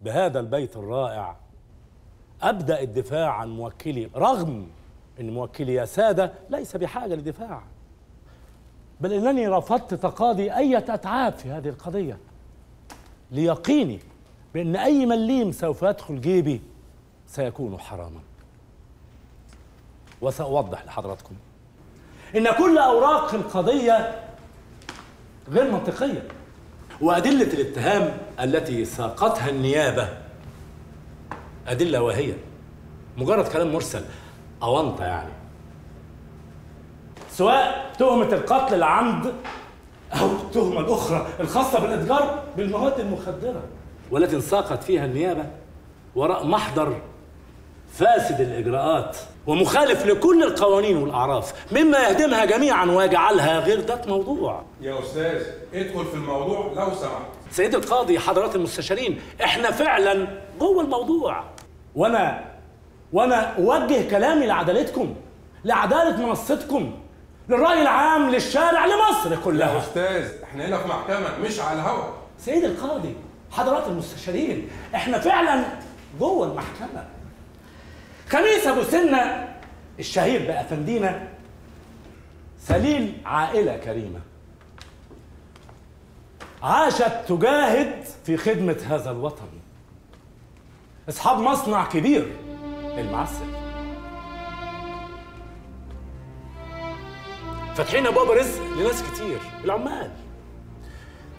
بهذا البيت الرائع أبدأ الدفاع عن موكلي، رغم أن موكلي يا سادة ليس بحاجة لدفاع، بل أنني رفضت تقاضي أي أتعاب في هذه القضية ليقيني بأن أي مليم سوف يدخل جيبي سيكون حراما. وسأوضح لحضراتكم إن كل أوراق القضية غير منطقية، وأدلة الاتهام التي ساقتها النيابة أدلة واهية، مجرد كلام مرسل أونطة يعني، سواء تهمة القتل العمد أو التهمة الأخرى الخاصة بالإتجار بالمواد المخدرة، والتي انساقت فيها النيابة وراء محضر فاسد الإجراءات ومخالف لكل القوانين والأعراف، مما يهدمها جميعا ويجعلها غير ذات موضوع. يا أستاذ ادخل في الموضوع لو سمحت. سيد القاضي، حضرات المستشارين، احنا فعلا جوه الموضوع، وانا اوجه كلامي لعدالتكم، لعدالة منصتكم، للرأي العام، للشارع، لمصر كلها. يا أستاذ احنا هنا في محكمة مش على الهوا. سيد القاضي، حضرات المستشارين، احنا فعلا جوه المحكمة. خميس أبو سنة الشهير بأفندينا سليل عائلة كريمة عاشت تجاهد في خدمة هذا الوطن، أصحاب مصنع كبير المعسل، فاتحين أبواب رزق لناس كتير، العمال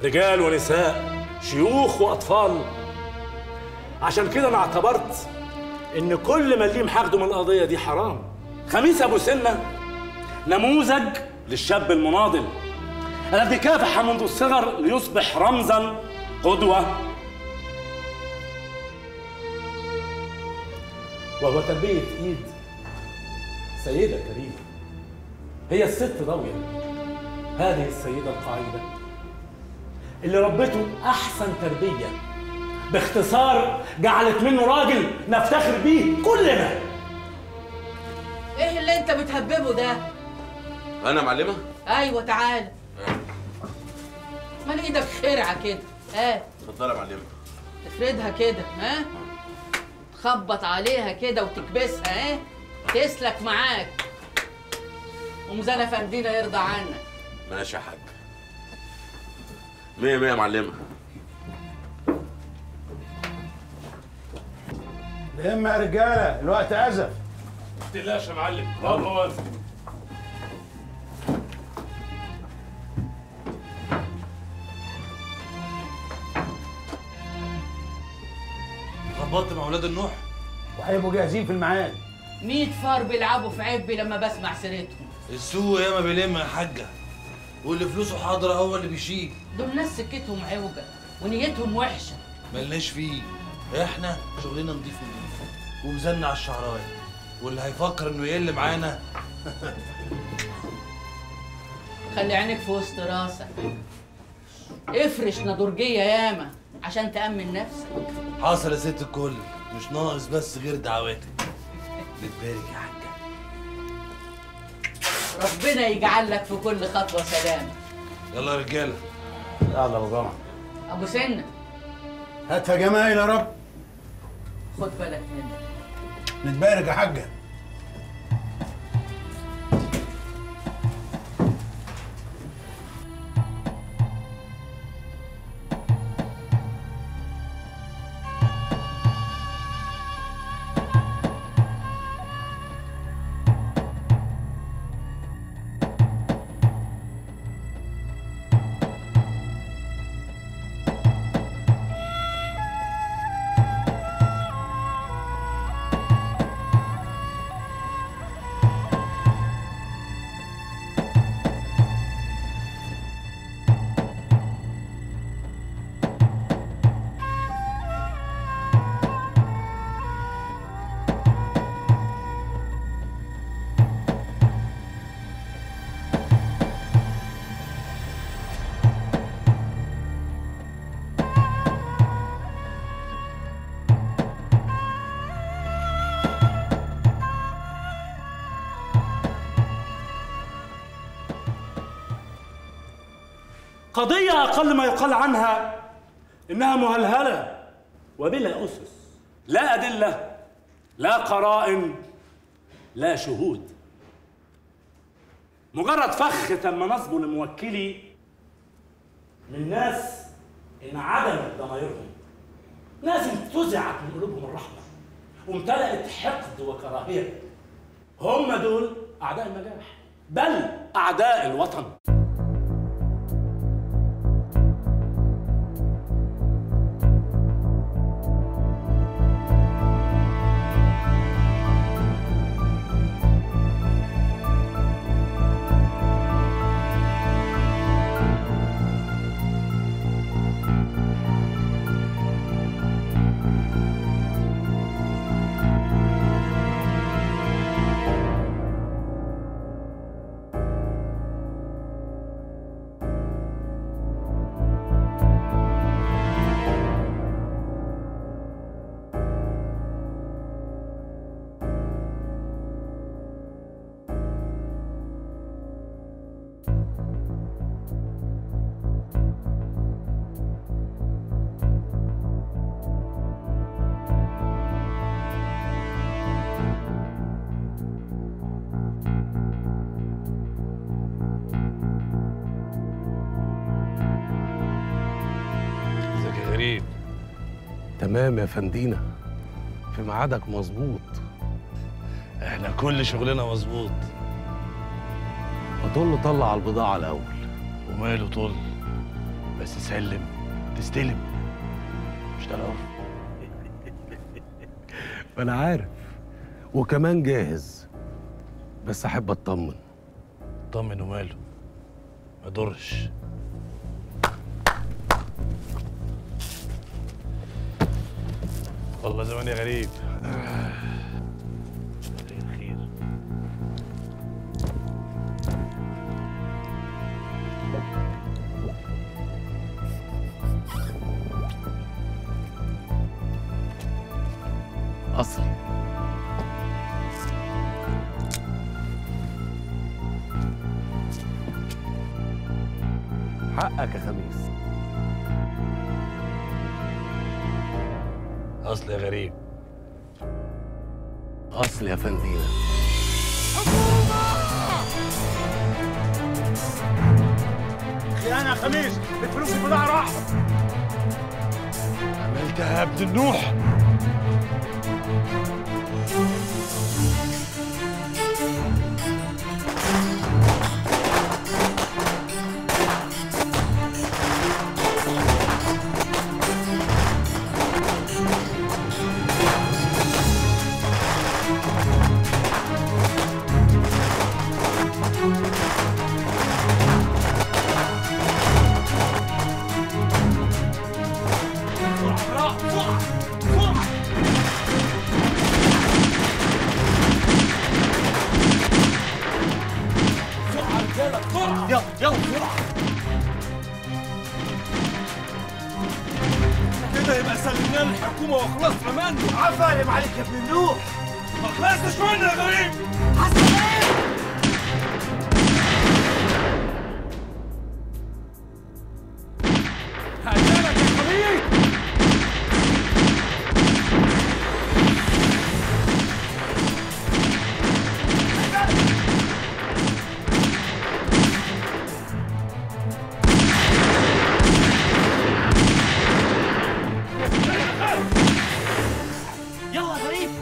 رجال ونساء، شيوخ وأطفال. عشان كده أنا اعتبرت إن كل مليم حاخده من القضية دي حرام. خميس أبو سنة نموذج للشاب المناضل الذي كافح منذ الصغر ليصبح رمزاً، قدوة، وهو تربية إيد سيدة كريمة، هي الست ضوية، هذه السيدة القاعدة اللي ربته أحسن تربية، باختصار جعلت منه راجل نفتخر بيه كلنا. ايه اللي انت بتهببه ده؟ انا معلمه؟ ايوه تعال. مال ايدك خرعه كده؟ اتفضلي يا معلمه. تفردها كده، تخبط عليها كده وتكبسها، تسلك معاك، وميزان افندينا يرضى عنك. ماشي يا حاج. مية مية يا معلمه. لما يا رجاله الوقت ازف. ما تقلقش يا معلم، هو واقف. ظبطت مع ولاد النوح وهيبقوا جاهزين في الميعاد. 100 فار بيلعبوا في عبي لما بسمع سيرتهم. السوق ياما بيلم يا حاجه، واللي فلوسه حاضره هو اللي بيشيل. دول ناس سكتهم عوجه ونيتهم وحشه. ملناش فيه، احنا شغلنا نضيف ومزلنا على الشعرايه، واللي هيفكر انه يقل معانا خلي عينك في وسط راسك، افرش نضرجيه ياما عشان تأمن نفسك. حاصل يا ست الكل، مش ناقص بس غير دعواتك. بتبارك يا حاجه. ربنا يجعل لك في كل خطوه سلامه. يلا يا رجاله. يلا ابو جمعه. ابو سنه هات يا جمايل يا رب. خد بالك منك. نتبارك يا حاجه. قضية أقل ما يقال عنها إنها مهلهلة وبلا أسس، لا أدلة، لا قرائن، لا شهود. مجرد فخ تم نصبه لموكلي من ناس انعدمت ضمائرهم، ناس انتزعت من قلوبهم الرحمة وامتلأت حقد وكراهية. هم دول أعداء النجاح، بل أعداء الوطن. تمام يا فندينا، في ميعادك مظبوط. احنا كل شغلنا مظبوط. فطل طلع على البضاعة الأول. وماله طل، بس سلم تستلم، مش ده العرف. ما أنا عارف، وكمان جاهز، بس أحب أطمن. طمن وماله، ما يضرش. والله زماني غريب. خير. أصلي حقك يا خميس. أصل يا غريب. أصل يا فندينا. خيانة يا خميس، الفلوس البضاعة راحت. عملتها يا ابن النوح. يلا بسرعة. كده يبقى سلمنا للحكومة وخلصنا منه. عفايم عليك يا ابن النوح. ما خلصتش منه يا غريب. حسن ايه؟ هقتلك يا خبيث.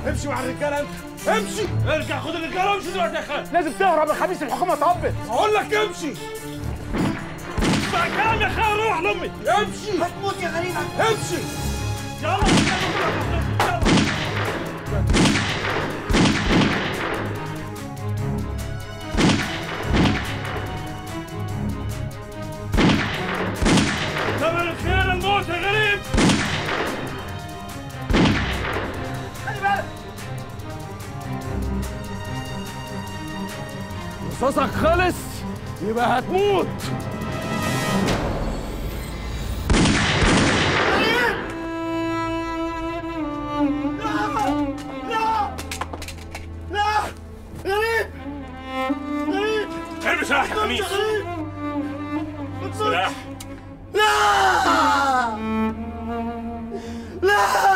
امشي مع الرجاله انت، امشي. ارجع خد الرجاله وامشي دلوقتي يا خالد. لازم تهرب يا خميس، الحكومه طبت. اقول لك امشي. اسمع كلام يا خالد، روح لامي. امشي. هتموت يا غريب. امشي. يلا ثمن الخيانه الموت يا غريب. خلي بالك. رصاصك خلص يبقى هتموت. ارمي سلاح يا خميس. سلاح. لا لا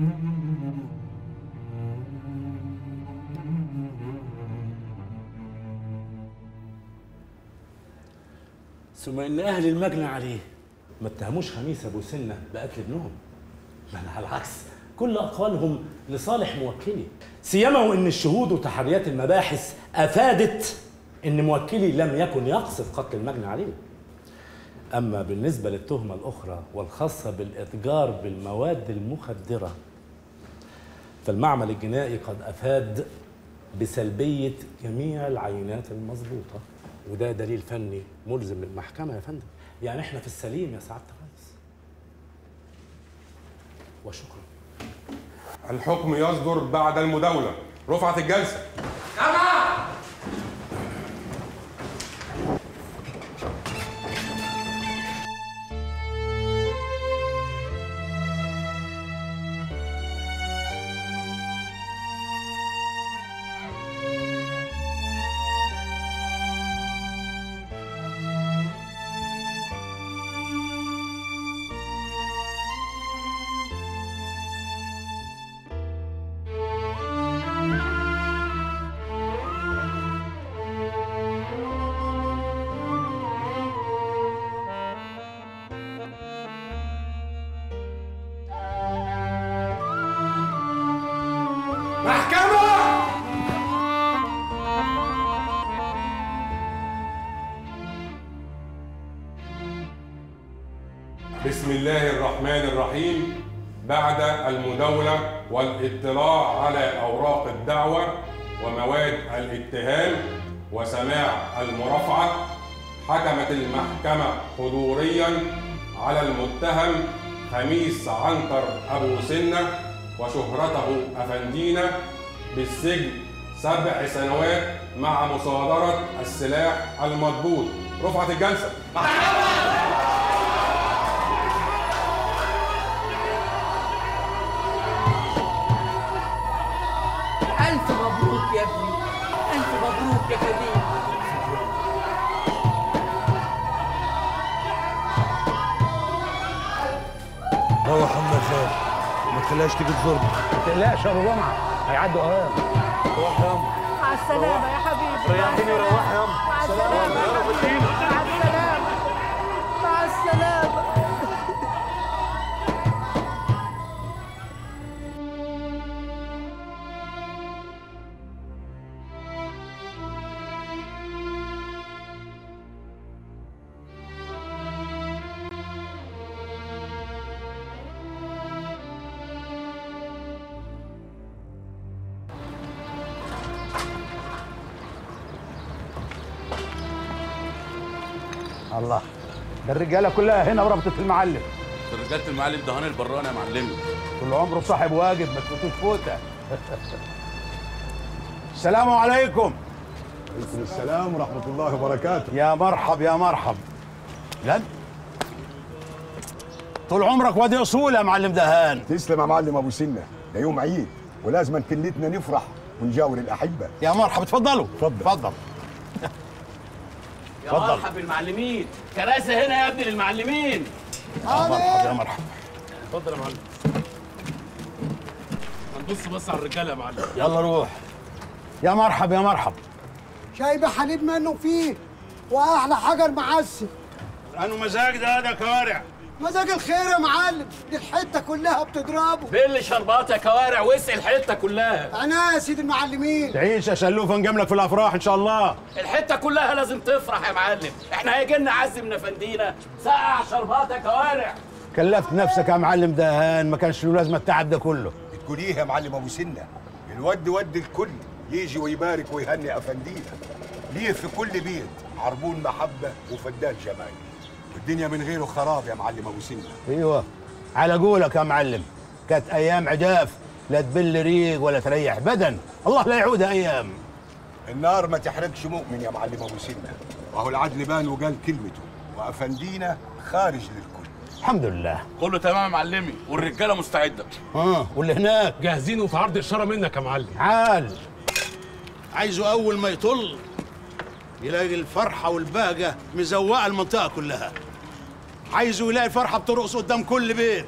ثم ان اهل المجني عليه ما اتهموش خميس ابو سنه بقتل ابنهم، بل على العكس كل اقوالهم لصالح موكلي، سيما وان الشهود وتحريات المباحث افادت ان موكلي لم يكن يقصد قتل المجني عليه. اما بالنسبه للتهمه الاخرى والخاصه بالاتجار بالمواد المخدره فالمعمل الجنائي قد افاد بسلبيه جميع العينات المضبوطه، وده دليل فني ملزم للمحكمه يا فندم. يعني احنا في السليم يا سعاده الرئيس. وشكرا. الحكم يصدر بعد المداولة. رفعت الجلسة. بسم الله الرحمن الرحيم. بعد المداولة والاطلاع على أوراق الدعوة ومواد الاتهام وسماع المرافعة، حكمت المحكمة حضوريا على المتهم خميس عنتر أبو سنة وشهرته أفندينا بالسجن 7 سنوات مع مصادرة السلاح المضبوط. رفعت الجلسة. ألف مبروك يا ابني، ألف مبروك يا كبير. روح عم خير، ما تخليهاش تيجي تزورنا. ما تقلقش يا ابو جمعه، هيعدوا اوام. روح يا مع السلامة يا حبيبي. ريحيني وروح يا مع السلامة. مع السلامة. مع السلامة. الله، ده الرجاله كلها هنا وربطت المعلم. رجاله المعلم ده هاني البراني يا معلمي. كل عمره صاحب واجب، ما تفوتوش فوته. السلام عليكم. وعليكم السلام ورحمة الله وبركاته. يا مرحب يا مرحب. لا طول عمرك وادي اصول يا معلم دهان. تسلم يا معلم ابو سنة، ده يوم عيد ولازم كلتنا نفرح ونجاور الاحبة. يا مرحب، اتفضلوا. اتفضل. يا مرحب بالمعلمين، كراسي هنا يا ابني للمعلمين. يا مرحب يا مرحب. اتفضل يا معلم. هنبص بس على الرجاله يا معلم. يلا روح. يا مرحب يا مرحب. شايبه حليب منه فيه واحلى حجر معسل. انو مزاج ده كوارع. مزاج الخير يا معلم، دي الحته كلها بتضربه. بل شربات يا كوارع واسقي الحته كلها. انا يا سيدي المعلمين. تعيش يا شلوفه، نجاملك في الافراح ان شاء الله. الحته كلها لازم تفرح يا معلم، احنا هيجي لنا عز من افندينا. سقع شربات يا كوارع. كلفت نفسك يا معلم دهان، ما كانش له لازمه التعب ده كله. بتقول ايه يا معلم ابو سنة؟ الود ود الكل يجي ويبارك ويهني افندينا. ليه في كل بيت عربون محبة وفدان جمال، والدنيا من غيره خراب يا معلم ابو سنة. ايوه على قولك يا معلم، كانت ايام عجاف، لا تبل ريق ولا تريح بدن، الله لا يعودها ايام. النار ما تحرقش مؤمن يا معلم ابو سنة، وهو العدل بان وقال كلمته، وافندينا خارج للكل. الحمد لله. كله تمام يا معلمي، والرجاله مستعده. واللي هناك جاهزين وفي عرض الشاره منك يا معلم. عال. عايزه اول ما يطل يلاقي الفرحه والبهجه مزوقه المنطقه كلها. عايزه يلاقي الفرحه بترقص قدام كل بيت.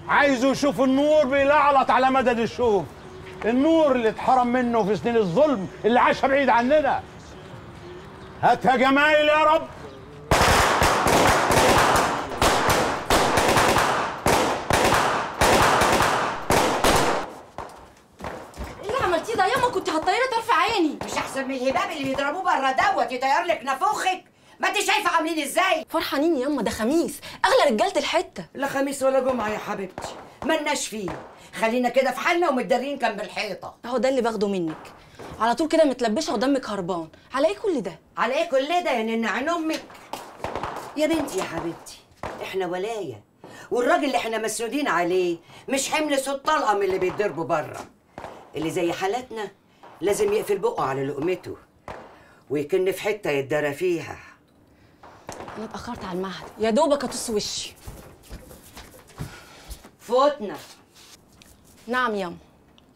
عايزه يشوف النور بيلعلط على مدد الشوف، النور اللي اتحرم منه في سنين الظلم اللي عاشها بعيد عننا. هاتها جمايل يا رب. ايه اللي عملتيه ده ياما؟ كنت هتطيري طرف عيني. مش احسن من الهباب اللي بيضربوه بره دوت يطير لك نافوخك؟ ما انت شايفه عاملين ازاي؟ فرحانين ياما، ده خميس، اغلى رجاله الحته. لا خميس ولا جمعه يا حبيبتي، مالناش فيه. خلينا كده في حالنا ومتدارين جنب الحيطه. اهو ده اللي باخده منك، على طول كده متلبشه ودمك هربان. على ايه كل ده؟ على ايه كل ده يا نن عين امك؟ يا بنتي يا حبيبتي، احنا ولايه، والراجل اللي احنا مسنودين عليه مش حمل صوت طلقه من اللي بيتضربوا بره. اللي زي حالتنا لازم يقفل بقه على لقمته ويكن في حته يتدرى فيها. انا اتاخرت على المعهد، يا دوبك اطص وشي. فوتنا. نعم ياما.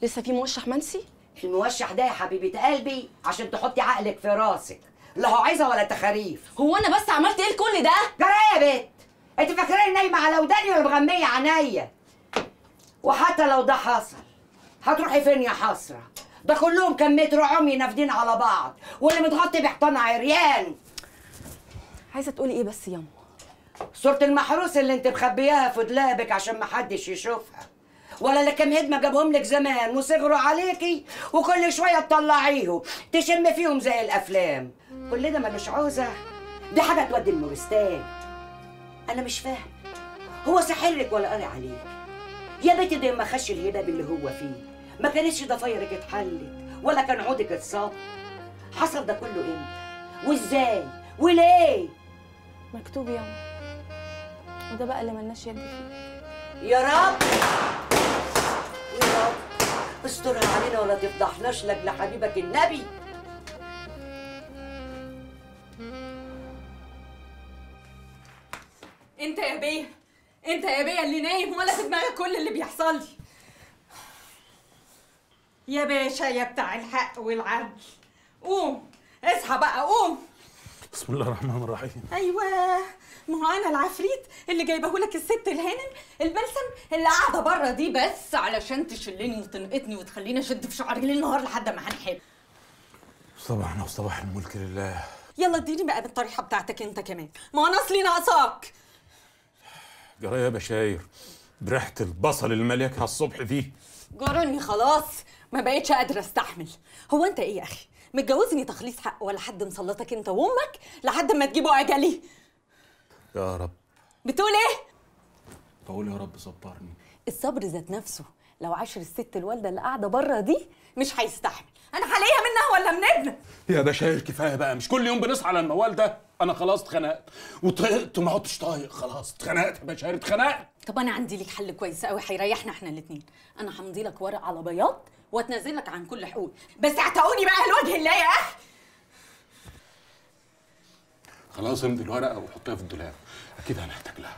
لسه في موشح منسي؟ الموشح ده يا حبيبه قلبي عشان تحطي عقلك في راسك، لا هو عايزه ولا تخاريف. هو انا بس عملت ايه لكل ده؟ جرى ايه يا بنت؟ انت فاكراني نايمه على وداني ولا مغميه عينيا؟ وحتى لو ده حصل هتروحي فين يا حسره؟ ده كلهم كام متر عمي نافدين على بعض، واللي متغطي بحيطان عريان. عايزه تقولي ايه بس ياما؟ صورة المحروس اللي انت مخبياها في دولابك عشان محدش يشوفها، ولا اللي كام هدمه جابهم لك زمان وصغروا عليكي وكل شويه تطلعيهم تشم فيهم زي الافلام. كل ده ملوش عوزه، دي حاجه تودي المورستان. انا مش فاهم، هو ساحرك ولا قاري عليك؟ يا بنتي ده ما خش الهباب اللي هو فيه ما كانتش ضفايرك اتحلت ولا كان عودك اتصاب. حصل ده كله امتى وازاي وليه؟ مكتوب ياما، وده بقى اللي ملناش يد فيه. يا رب يا رب استرها علينا ولا تفضحناش لاجل حبيبك النبي. انت يا بيه، انت يا بيه اللي نايم ولا في دماغك كل اللي بيحصل لي. يا باشا يا بتاع الحق والعدل، قوم اصحى بقى قوم. بسم الله الرحمن الرحيم. ايوه، ما هو انا العفريت اللي جايبهولك الست الهانم البلسم اللي قاعده بره دي بس علشان تشلني وتنقطني وتخليني اشد في شعري ليل نهار لحد ما هنحل. صباحنا وصباح الملك لله. يلا اديني بقى بالطريحه بتاعتك انت كمان، ما انا اصلي ناقصاك. جرايه يا بشاير بريحه البصل المليكه على الصبح دي. جرني خلاص، ما بقتش قادره استحمل. هو انت ايه يا اخي؟ متجوزني تخليص حق ولا حد مسلطك انت وامك لحد ما تجيبوا اجلي؟ يا رب. بتقول ايه؟ بقول يا رب صبرني. الصبر ذات نفسه لو عاشر الست الوالده اللي قاعده بره دي مش هيستحمل. انا حاليا منها ولا من ابنك؟ يا بشاير كفايه بقى، مش كل يوم بنصحى على الموال ده. انا خلاص اتخنقت وطهقت وما عدتش طايق، خلاص اتخنقت يا بشاير اتخنقت. طب انا عندي لك حل كويس قوي هيريحنا احنا الاثنين. انا همضي لك ورق على بياض واتنازل لك عن كل حقوق، بس اعتقوني بقى لوجه الله يا اخي. خلاص امضي الورقه وحطيها في الدولاب، اكيد هنحتاج لها.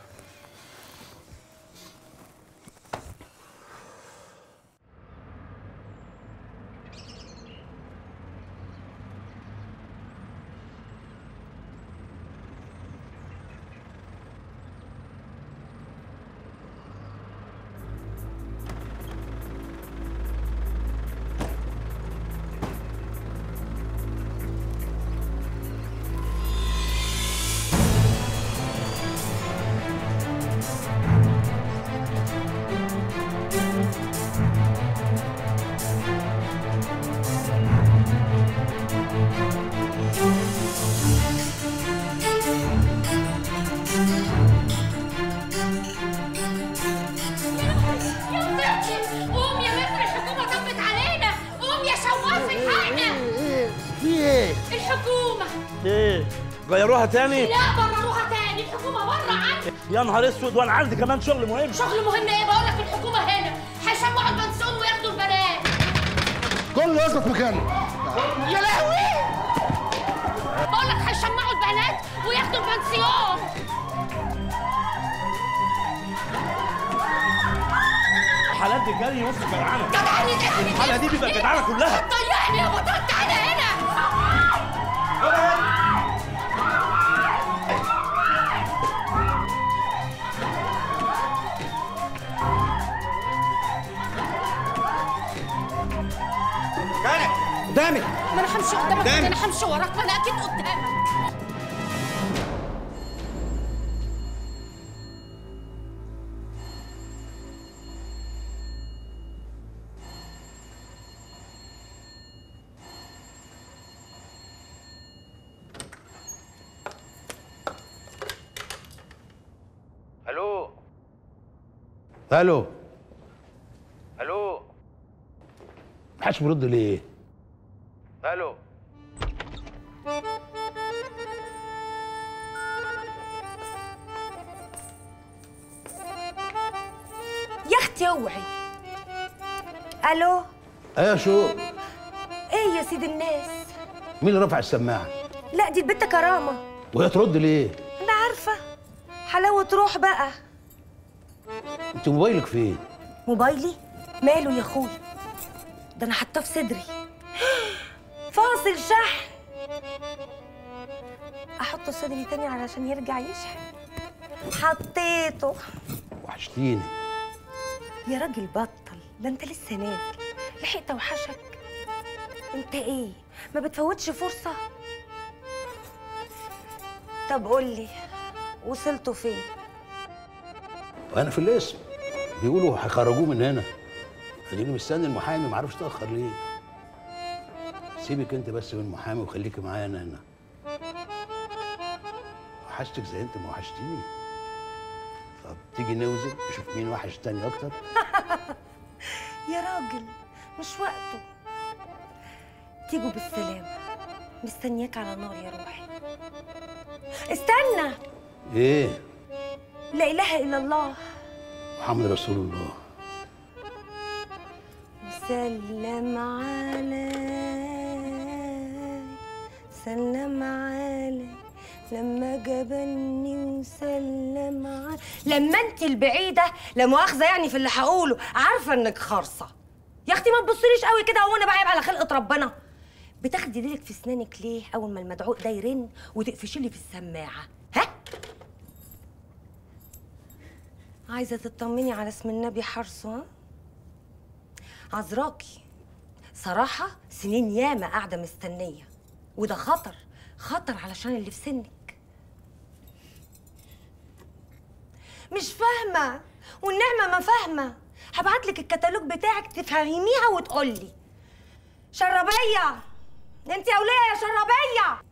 ايه؟ غيروها تاني؟ لا برروها تاني، الحكومة بره عني. يا نهار اسود، وانا عندي كمان شغل مهم. شغل مهم ايه؟ بقول لك الحكومة هنا هيسمعوا البنسون وياخدوا البنات. كله يثبت مكانه. يا لهوي! بقول لك هيسمعوا البنات وياخدوا البنسيون. الحالات دي جري نص جدعانه. جدعانه ايه؟ الحاله دي بيبقى جدعانه كلها. ضيعني يا بطل، تعالى هنا. قدامك. ما انا همشي قدامك، انا همشي وراك، ما انا اكيد قدامك. الو الو الو، محدش بيرد ليه؟ الو يا اختي اوعي. الو. ايه شو؟ ايه يا سيد الناس؟ مين اللي رفع السماعه؟ لا دي البت كرامه. وهي ترد ليه؟ انا عارفه. حلاوه روح بقى. انت موبايلك فين؟ موبايلي؟ ماله يا اخويا؟ ده انا حاطاه في صدري. فاصل شحن. احطه في صدري تاني علشان يرجع يشحن. حطيته. وحشتيني يا راجل بطل، ده انت لسه نازل. لحقت اوحشك. انت ايه ما بتفوتش فرصه؟ طب قولي وصلتوا فين؟ وانا في الاسم بيقولوا هيخرجوه من هنا. اديني مستني المحامي، معرفش اتاخر ليه. سيبك انت بس من المحامي وخليكي معايا انا هنا. وحشتك زي انت ما وحشتيني. طب تيجي نوزن نشوف مين وحش تاني اكتر. يا راجل مش وقته. تيجوا بالسلامة، مستنياك على نار يا روحي. استنى. ايه؟ لا إله إلا الله محمد رسول الله. سلم علي سلم علي لما جبني وسلم علي. لما انت البعيدة لا مؤاخذة يعني في اللي هقوله، عارفة انك خارصة. يا اختي ما تبصليش قوي كده، هو انا بعيب على خلقة ربنا؟ بتاخدي ديلك في اسنانك ليه اول ما المدعوق ده يرن وتقفشي لي في السماعة؟ ها؟ عايزة تطمني على اسم النبي حرصه؟ ها؟ عذراكي صراحة سنين ياما قاعدة مستنية، وده خطر خطر علشان اللي في سنك. مش فاهمة والنعمة ما فاهمة. هبعتلك الكتالوج بتاعك تفهميها وتقولي. شربية انت يا وليه يا شربية.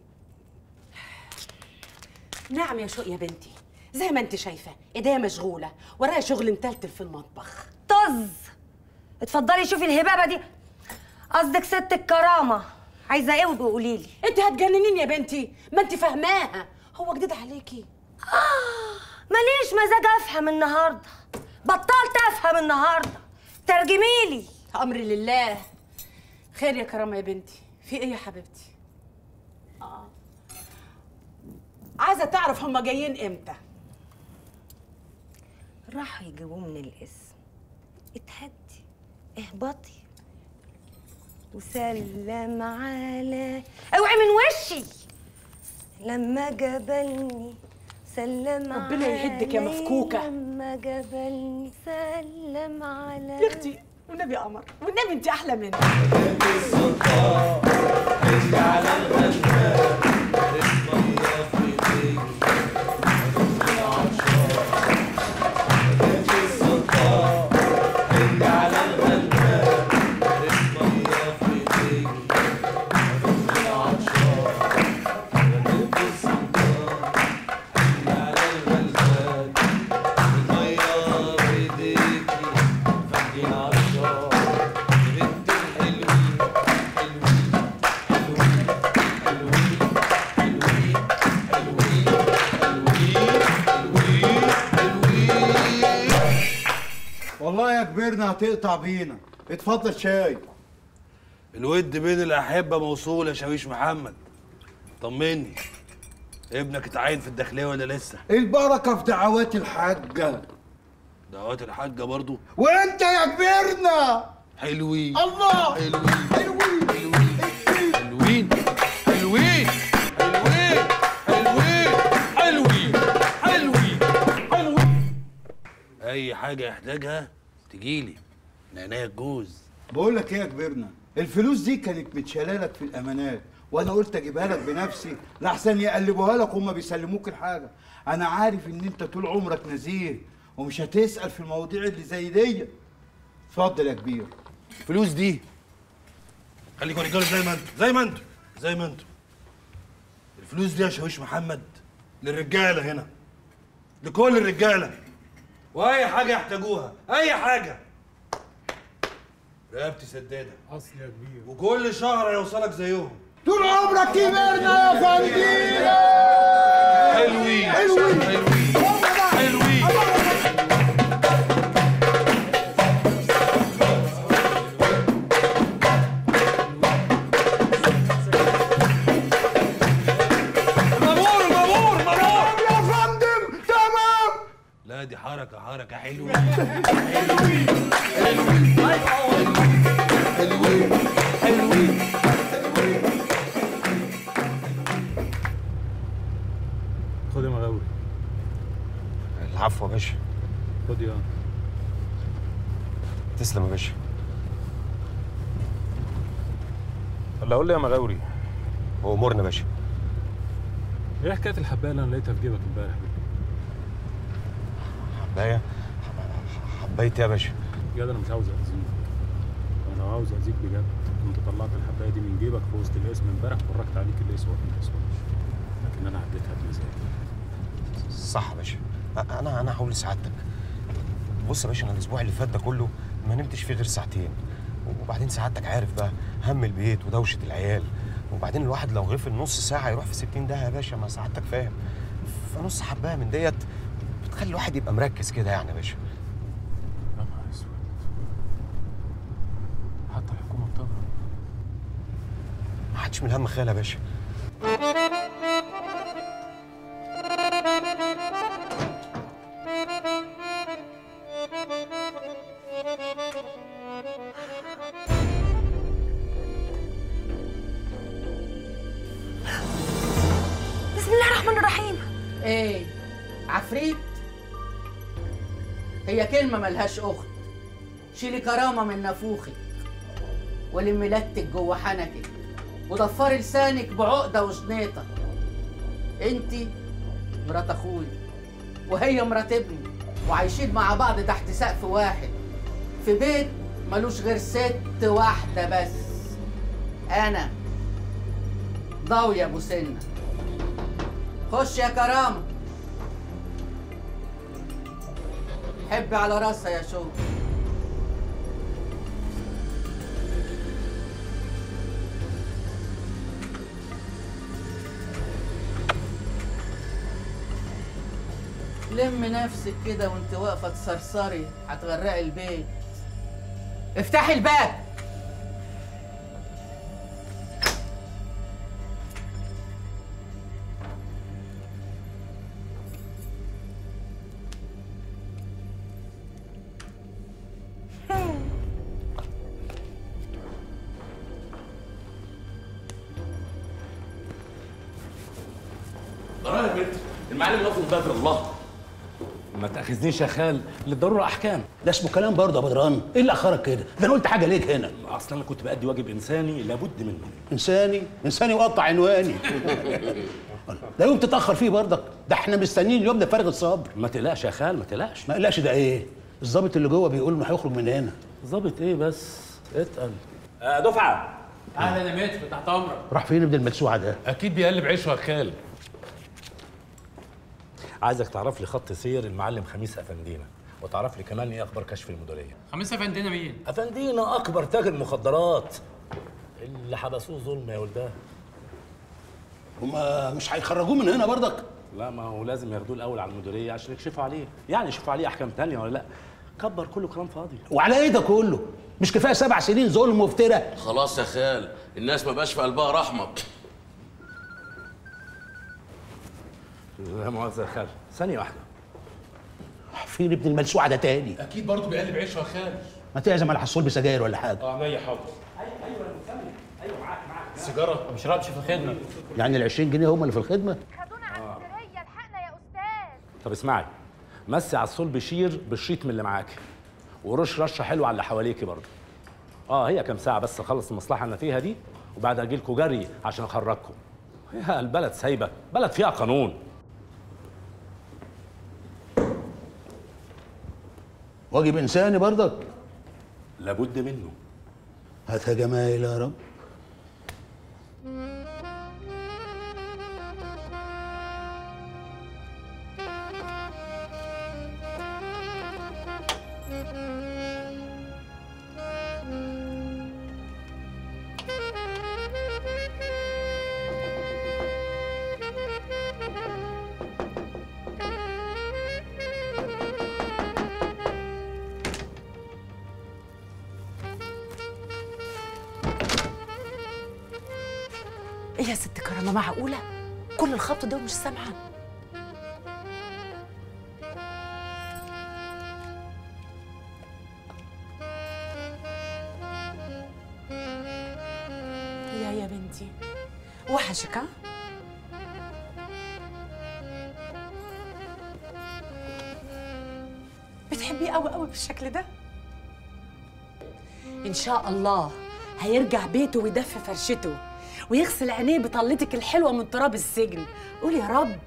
نعم يا شوق يا بنتي، زي ما انت شايفة ايديا مشغولة، ورايا شغل متلتل في المطبخ. طز. اتفضلي شوفي الهبابة دي. قصدك ست الكرامة، عايزة ايه وقولي لي. انت هتجننيني يا بنتي، ما انت فاهماها، هو جديد عليكي. ماليش مزاج افهم النهارده، بطلت افهم النهارده. ترجمي لي. امري لله. خير يا كرامة يا بنتي، في ايه يا حبيبتي؟ عايزة تعرف هما جايين امتى؟ راحوا يجيبوه من الاسم. اتهدي اهبطي وسلم على اوعي من وشي. لما جبلني سلم على ربنا يهدك يا مفكوكة. لما جبلني سلم على يا اختي والنبي قمر، والنبي انت احلى مني. السلطان انت على الغلبان عرف ميه في ايديك هتدخل عطشان. انت السلطان انت على الغلبان عرف ميه في ايديك هتدخل عطشان. انت السلطان انت على الغلبان الميه في ايديك فانتين عطشان. بنت الحلوين والله يا كبرنا هتقطع بينا. اتفضل شاي. الود بين الأحبة موصول يا شاويش محمد. طمني، ابنك اتعين في الداخلية ولا لسه؟ البركة في دعوات الحاجة. دعوات الحاجة برضو؟ وانت يا كبرنا حلوين. الله حلوين حلوين حلوين حلوين حلوين حلوين حلوين حلوين. أي حاجة يحتاجها تجيلي من عينيا الجوز. بقول لك ايه يا كبرنا، الفلوس دي كانت متشاله لك في الامانات، وانا قلت اجيبها لك بنفسي لحسن يقلبوها لك وهم بيسلموك الحاجه. انا عارف ان انت طول عمرك نزيه ومش هتسال في المواضيع اللي زي دي. اتفضل يا كبير. الفلوس دي خليكوا رجاله زي ما انتوا. الفلوس دي يا شاويش محمد للرجاله هنا، لكل الرجاله، واي حاجه يحتاجوها، اي حاجه. رقبتي سداده اصل يا كبير، وكل شهر هيوصلك زيهم. طول عمرك كبرنا يا فندينا. حلوين حلوين حلوين. لا دي حركة حلوة. حلوين. خد يا مغاوري. العفو يا باشا. خد يا. تسلم يا باشا. ولا قول لي يا مغاوري، وامورنا يا باشا. ايه حكايه الحبايه اللي انا لقيتها في جيبك امبارح دي؟ حبايه؟ حبايه يا باشا؟ بجد انا مش عاوز اذيك، انا لو عاوز اذيك بجد كنت طلعت الحبايه دي من جيبك في وسط القسم امبارح وفرجت عليك الاسود ما الاسودش، لكن انا عديتها بمزاجي. صح يا باشا. انا هقول لسعادتك. بص يا باشا، انا الاسبوع اللي فات ده كله ما نمتش فيه غير ساعتين، وبعدين سعادتك عارف بقى هم البيت ودوشه العيال، وبعدين الواحد لو غفل نص ساعه يروح في 60 داهيه يا باشا، ما سعادتك فاهم. فنص حبايه من ديت بتخلي الواحد يبقى مركز كده يعني يا باشا. يا نهار اسود، حتى الحكومه بتضرب. ما حدش من الهم خيال يا باشا. بسم الله الرحمن الرحيم. ايه عفريت؟ هي كلمة ملهاش أخت. شيلي كرامة من نافوخك ولمي لتك جوه حنكك وضفري لسانك بعقدة وشنيطة. انتي مرات اخوي وهي مرات ابني، وعايشين مع بعض تحت سقف واحد في بيت ملوش غير ست واحدة بس، أنا ضاوية أبو سنة. خش يا كرامة، حبي على راسها يا شو. لم نفسك كده وانت واقفة تسرسري، هتغرقي البيت. افتحي الباب. ضرائب يا بنت، المعلم لفظ بدر الله. ما تاخذنيش يا خال، للضروره احكام. ده اسمه كلام برضه يا بدران. ايه اللي اخرك كده؟ ده انا قلت حاجه ليك هنا. اصلا انا كنت بادي واجب انساني لابد منه. انساني وقطع عنواني. ده يوم تتاخر فيه برضك، ده احنا مستنيين اليوم ده فارغ الصبر. ما تقلقش يا خال، ما تقلقش. ما تقلقش ده ايه؟ الظابط اللي جوه بيقول انه هيخرج من هنا. ظابط ايه بس؟ اتقل. دفعه. اهلا يا متر، تحت امرك. راح فين ابن الملسوعه ده؟ اكيد بيقلب عيشه يا خال. عايزك تعرف لي خط سير المعلم خميس افندينا، وتعرف لي كمان ايه اخبار كشف المديريه. خميس افندينا مين؟ افندينا اكبر تاجر مخدرات اللي حبسوه ظلم يا ولداه. هما مش هيخرجوه من هنا برضك؟ لا، ما هو لازم ياخدوه الاول على المديريه عشان يكشفوا عليه، يعني يشوفوا عليه احكام تانية ولا لا. كبر كله كلام فاضي. وعلى ايه ده كله؟ مش كفايه 7 سنين ظلم وافتراء؟ خلاص يا خال، الناس ما بقاش في قلبها رحمه. لا مؤاخذة يا خال، ثانية واحدة. فين ابن الملسوعة ده تاني؟ أكيد برضه بيقلب عيشه يا خال. ما تعزم على حصول بسجاير ولا حاجة. عينيا حاضر. ايوه انا مسمي. ايوه معاك. سيجارة ما بشربش في الخدمة. يعني ال 20 جنيه هم اللي في الخدمة؟ خدونا عسكرية، الحقنا يا أستاذ. طب اسمعي، مسي على الصول بشير بالشيط من اللي معاكي، ورش رشة حلوة على اللي حواليكي برضه. هي كام ساعه بس اخلص المصلحه اللي انا فيها دي، وبعدها اجي لكم جري عشان اخرجكم. يا البلد سايبه، بلد فيها قانون. واجب انساني برضك لابد منه. هاتها جمايل يا رب. ايه يا ست كرامه، معقوله كل الخبط ده ومش سامعه؟ يا بنتي وحشك ها؟ بتحبيه قوي قوي بالشكل ده؟ ان شاء الله هيرجع بيته ويدفي فرشته ويغسل عينيه بطلتك الحلوه من تراب السجن. قول يا رب.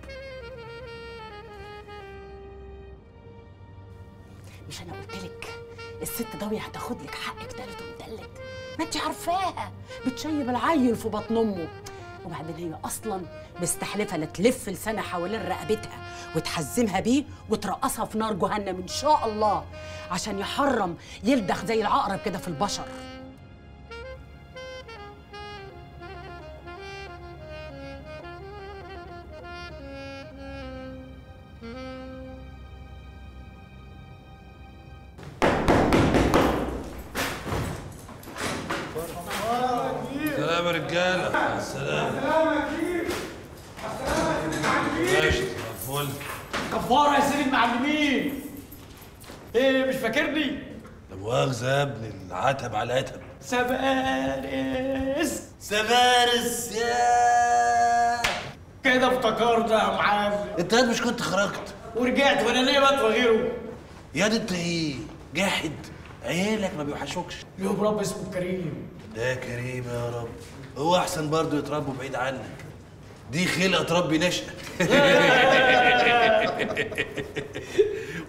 مش انا قلت لك الست ضوية هتاخد لك حقك تالت ومتلت؟ ما انت عارفاها بتشيب العيل في بطن امه، وبعدين هي اصلا مستحلفه لا تلف لسانها حوالين رقبتها وتحزمها بيه وترقصها في نار جهنم ان شاء الله، عشان يحرم يلدغ زي العقرب كده في البشر. سلام يا رجاله. السلام. ماشي فل. كفاره يا سيدي المعلمين. ايه مش فاكرني؟ لا مؤاخذه يا ابني، العتب على العتب. سبارس سبارس يا كده افتكرت يا معلم. انت مش كنت خرجت ورجعت وانا ليه بقى غيره؟ يا دي انت ايه جاحد، عيالك ما بيوحشوكش. ليهم رب اسمه كريم. ده كريم يا رب. هو احسن برضه يتربوا بعيد عنك، دي خلقه تربي نشأة.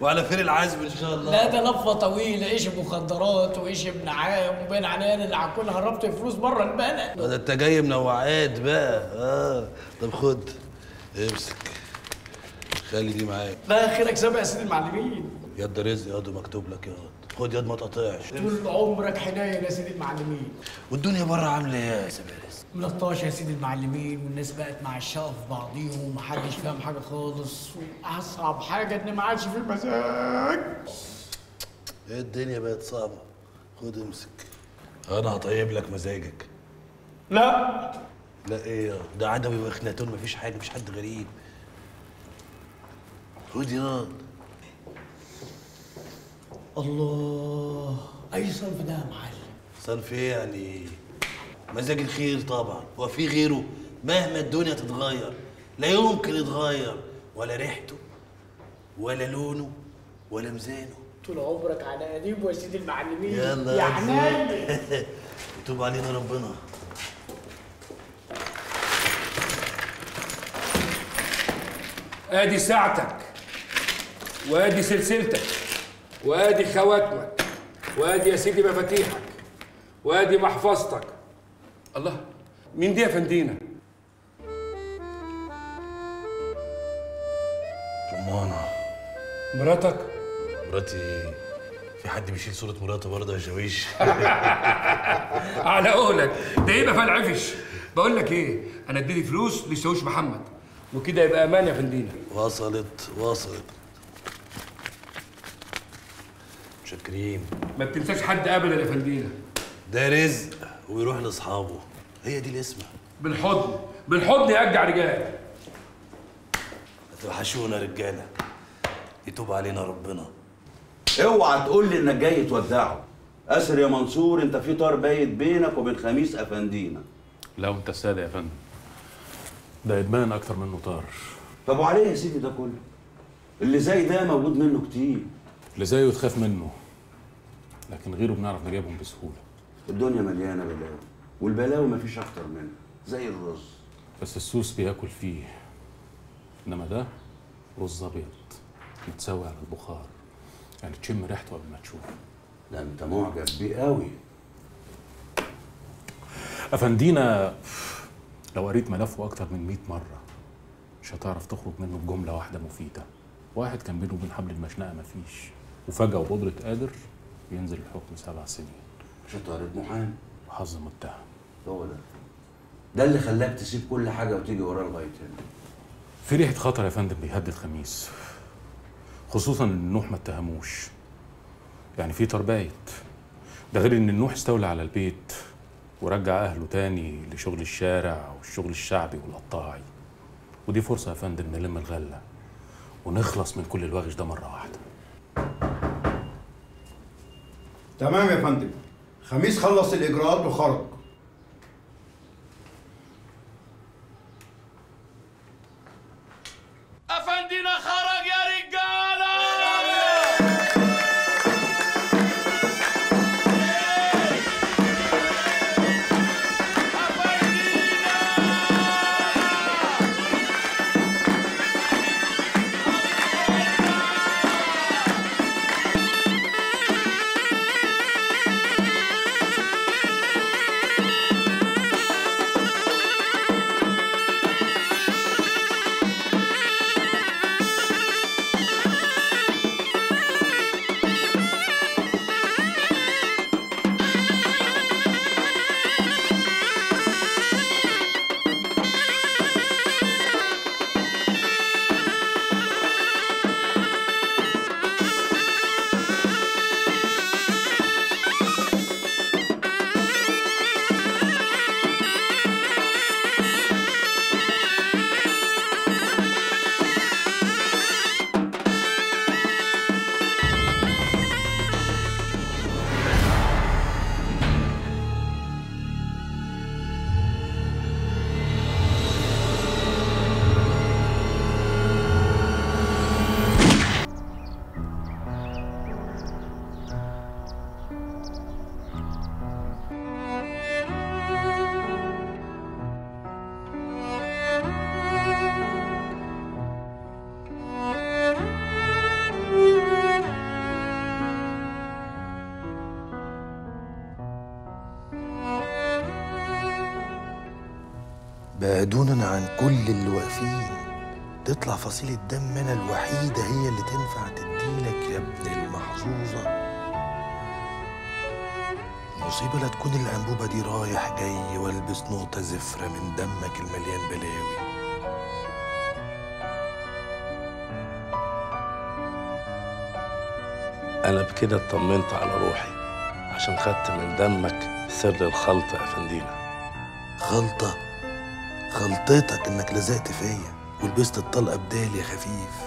وعلى خير العزم ان شاء الله. لا ده لفه طويله، ايش مخدرات وايش ابن عام وبين عنان اللي هكون هربت الفلوس بره البلد. ده انت جاي منوعات بقى. طب خد امسك، خلي دي معاك. ده خيرك سابق يا سيدي المعلمين. يد رزق ياض مكتوب لك ياض. خد ياض ما تقطعش. طول عمرك حنين يا سيدي المعلمين. والدنيا بره عامله ايه يا سبارس؟ ملطاش يا سيدي المعلمين، والناس بقت معشقه في بعضيهم ومحدش فاهم حاجه خالص، واصعب حاجه ان ما عادش في مزاج. ايه الدنيا بقت صعبه. خد امسك، انا هطيب لك مزاجك. لا لا ايه ده عدوي واخناتون، مفيش حاجه، مفيش حد غريب. خد ياض. الله، اي صنف ده يا معلم؟ صنف ايه يعني؟ مزاج الخير طبعا، هو في غيره؟ مهما الدنيا تتغير لا يمكن يتغير، ولا ريحته ولا لونه ولا ميزانه. طول عمرك على قديم يا سيدي المعلمين. يلا يا حنين. يتوب علينا ربنا. ادي ساعتك، وادي سلسلتك، وادي خواتمك، وادي يا سيدي مفاتيحك، وادي محفظتك. الله، مين دي يا فندينا؟ رمانة. مراتك؟ مراتي ايه؟ في حد بيشيل صورة مراته برضه يا شاويش؟ على قولك، ده يبقى فال عفش. بقول لك ايه، انا اديتي فلوس للشاويش محمد، وكده يبقى امان يا فندينا. وصلت. متشكرين. ما بتنساش حد ابدا يا فندينا. ده رزق ويروح لاصحابه، هي دي الاسمه. بالحضن يرجع رجال. هتوحشونا رجاله، يتوب علينا ربنا. اوعى تقول لي انك جاي تودعه. اسر يا منصور، انت في طار بايت بينك وبين خميس افندينا. لا وانت السادة يا فندم، ده ادمان اكتر منه طار. طب وعليه يا سيدي ده كله؟ اللي زي ده موجود منه كتير. اللي زيه تخاف منه، لكن غيره بنعرف نجيبهم بسهوله. الدنيا مليانه بلاوي، والبلاوي مفيش اكتر منها زي الرز. بس السوس بياكل فيه، انما ده رز ابيض متسوي على البخار، يعني تشم ريحته قبل ما تشوفه. ده انت معجب بيه قوي. افندينا لو قريت ملفه اكتر من 100 مره مش هتعرف تخرج منه بجمله واحده مفيده. واحد كان بينه وبين حبل المشنقه مفيش، وفجاه وبقدره قادر ينزل الحكم 7 سنين. شطارة محامي وحظ متهم. هو ده اللي خلاك تسيب كل حاجه وتيجي وراه لغايه هنا. في ريحه خطر يا فندم بيهدد خميس، خصوصا ان النوح ما اتهموش، يعني في تربايت. ده غير ان النوح استولى على البيت ورجع اهله تاني لشغل الشارع والشغل الشعبي والقطاعي. ودي فرصه يا فندم نلم الغله ونخلص من كل الوغش ده مره واحده. تمام يا فندم. خميس خلص الاجراءات وخرج. افندينا خرج يا رجاله. بعدونا عن كل اللي واقفين، تطلع فصيلة دم أنا الوحيدة هي اللي تنفع تديلك يا ابن المحظوظة. المصيبة لا تكون الأنبوبة دي رايح جاي والبس نقطة زفرة من دمك المليان بلاوي. أنا بكده اطمنت على روحي عشان خدت من دمك سر الخلطة يا فندينا. خلطة؟ خلطتك إنك لزقت فيا ولبست الطلقة بدالي يا خفيف.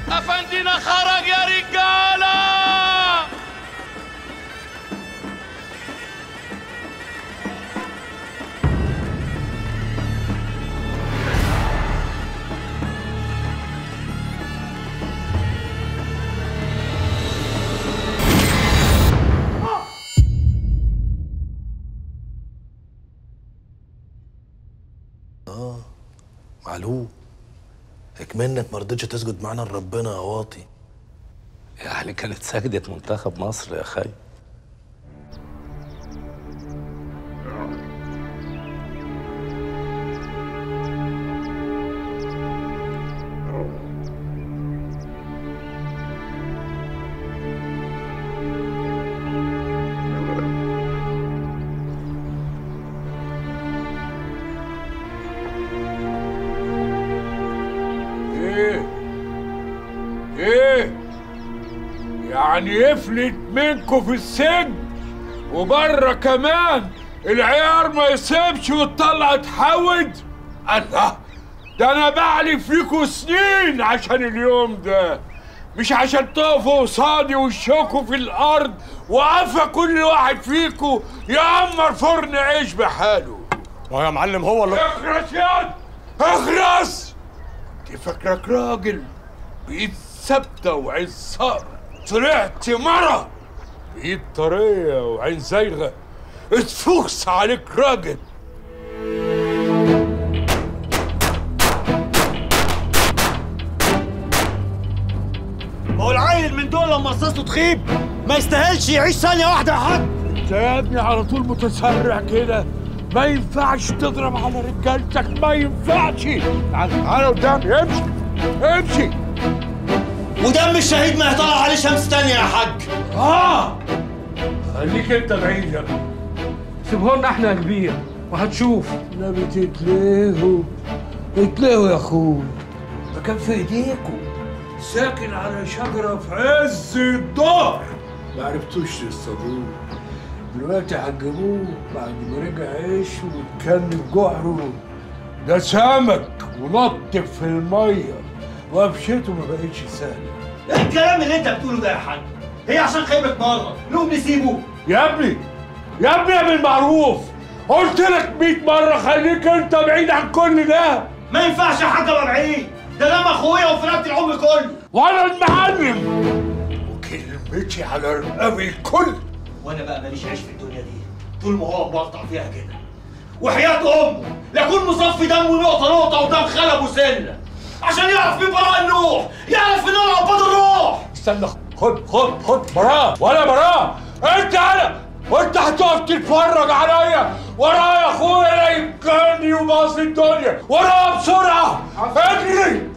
افندينا خرج يا رجاله. معلوم اكمنك ما رضيتش تسجد معانا لربنا يا واطي. يعني كانت سجدة منتخب مصر يا خي. يعني يفلت منكم في السجن وبره كمان العيار ما يسيبش وتطلع تحود. الله، ده انا بعلف ليكوا سنين عشان اليوم ده، مش عشان تقفوا قصادي وشكوا في الارض وقفا كل واحد فيكوا يعمر فرن عيش بحاله. ما يا معلم هو اللي اخرس ياض اخرس. انت فاكرك راجل بايد ثابته وعين صقر، طلعت مره بايد طريه وعين زايغه، اتفوكس عليك راجل. ما هو العيل من دول لما رصاصته تخيب ما يستاهلش يعيش ثانيه واحده يا حاج. انت يا ابني على طول متسرع كده، ما ينفعش تضرب على رجالتك، ما ينفعش. تعالى قدامي، امشي امشي. ودم الشهيد ما يطلع عليه شمس تانية يا حاج. خليك انت بعيد يا ابني، سيبه لنا احنا يا كبير وهتشوف. النبي تتلهوا يا اخوي، ده كان في ايديكم، ساكن على شجره في عز الظهر ما عرفتوش تصطادوه. دلوقتي هتجيبوه بعد ما رجع عيش واتكلم جحره. ده سمك ونط في الميه وقفشته ما بقتش سهله. ايه الكلام اللي انت بتقوله ده يا حاج؟ هي عشان خيبة مره نقوم نسيبه؟ يا ابني يا بالمعروف، قلت لك 100 مره خليك انت بعيد عن كل ده. ما ينفعش يا حاج ابقى بعيد، ده دم اخويا وفرقت العمر كله. وانا المعلم وكلمتي على رقاب الكل. وانا بقى ماليش عيش في الدنيا دي طول ما هو مقطع فيها كده، وحياة امه لاكون مصفي دمه نقطه نقطه ودم خلب وسنه عشان يعرف مين براء النوح، يعرف ان انا عباد الروح. استنى، خد براء ولا براء، انت انا وانت هتقف تتفرج عليا ورايا يا اخويا لا يمكنني وباص الدنيا ورايا بسرعه. اجري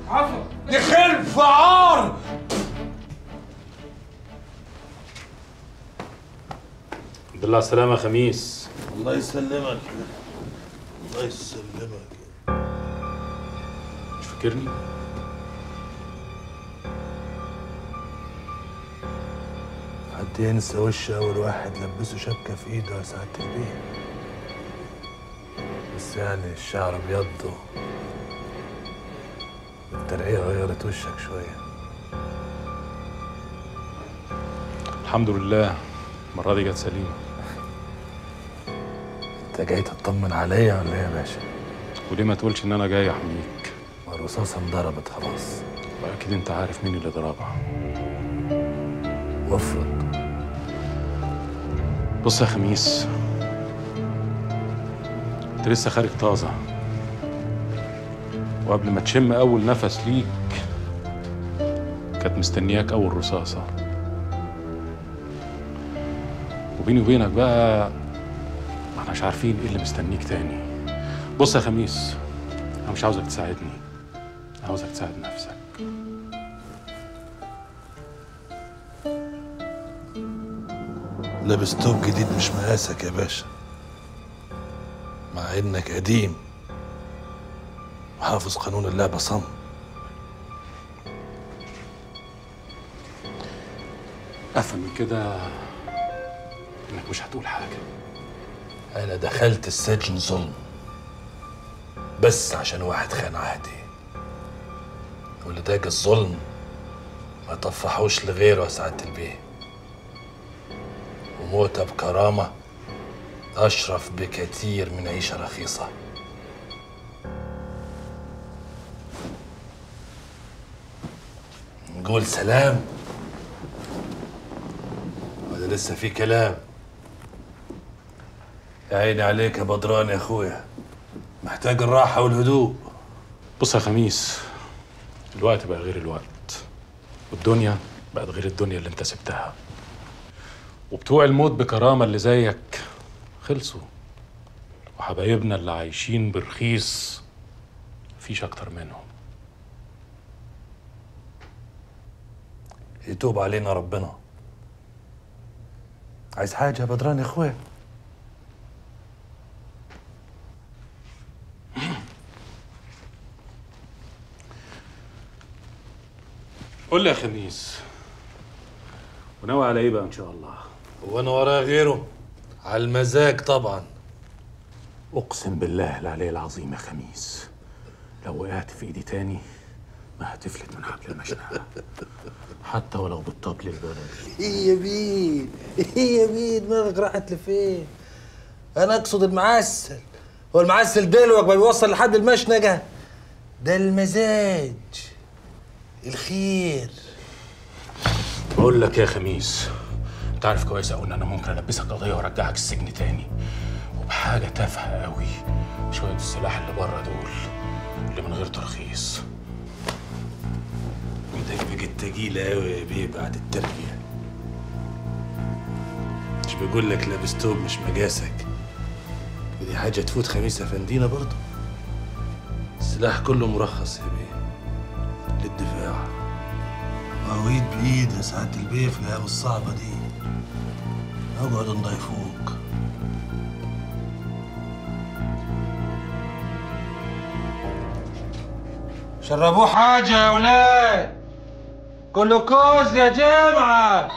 دي خلف عار. الحمد لله على السلامة يا خميس. الله يسلمك، الله يسلمك. مش فاكرني؟ حد ينسى وش أول واحد لبسه شبكة في إيده يا سعادة البيه؟ بس يعني الشعر ابيض والترقية غيرت وشك شوية. الحمد لله المرة دي جت سليمة. انت جاي تطمن عليا ولا ايه يا باشا؟ وليه ما تقولش ان انا جاي احميك؟ الرصاصة انضربت خلاص. واكيد انت عارف مين اللي ضربها. وافرض. بص يا خميس، انت لسه خارج طازة، وقبل ما تشم اول نفس ليك كانت مستنياك اول رصاصة. وبيني وبينك بقى ما احناش عارفين ايه اللي مستنيك تاني. بص يا خميس، انا مش عاوزك تساعدني، عاوزك تساعد نفسك. لابس توب جديد مش مقاسك يا باشا، مع انك قديم وحافظ قانون اللعبة صم. افهم من كده انك مش هتقول حاجة. انا دخلت السجن ظلم بس عشان واحد خان عهدي، واللي تاج الظلم ما طفحوش لغيره يا سعادة البيه، وموتة بكرامة أشرف بكتير من عيشة رخيصة. نقول سلام ولا لسه في كلام؟ يا عيني عليك يا بدران يا اخويا، محتاج الراحة والهدوء. بص يا خميس، الوقت بقى غير الوقت، والدنيا بقت غير الدنيا اللي انت سبتها، وبتوع الموت بكرامة اللي زيك خلصوا، وحبايبنا اللي عايشين برخيص مفيش أكتر منهم. يتوب علينا ربنا. عايز حاجة يا بدران يا اخويا؟ قول لي يا خميس، وناوي على ايه بقى ان شاء الله؟ وانا وراه غيره؟ على المزاج طبعا. اقسم بالله العلي العظيم يا خميس، لو وقعت في ايدي تاني ما هتفلت من حبل المشنقه حتى ولو بالطبل البلدي. ايه يا بيه، ايه يا بيه، دماغك راحت لفين؟ انا اقصد المعسل. هو المعسل دلوقتي ما بيوصل لحد المشنقه؟ ده المزاج، الخير. بقول لك يا خميس، انت عارف كويس قوي ان انا ممكن البسك قضيه وارجعك السجن تاني، وبحاجه تافهه قوي، شويه السلاح اللي بره دول اللي من غير ترخيص. ايدك بقت تقيله قوي يا بيه بعد التربيه. مش بقول لك لابس توب مش مقاسك، ودي حاجه تفوت خميس افندينا برضه. السلاح كله مرخص يا بيه للدفاع، وعويد بايد يا سعاده البيه في الايام الصعبه دي. اقعد نضيفوك. شربوه حاجة يا ولاد، جلوكوز يا جمعة.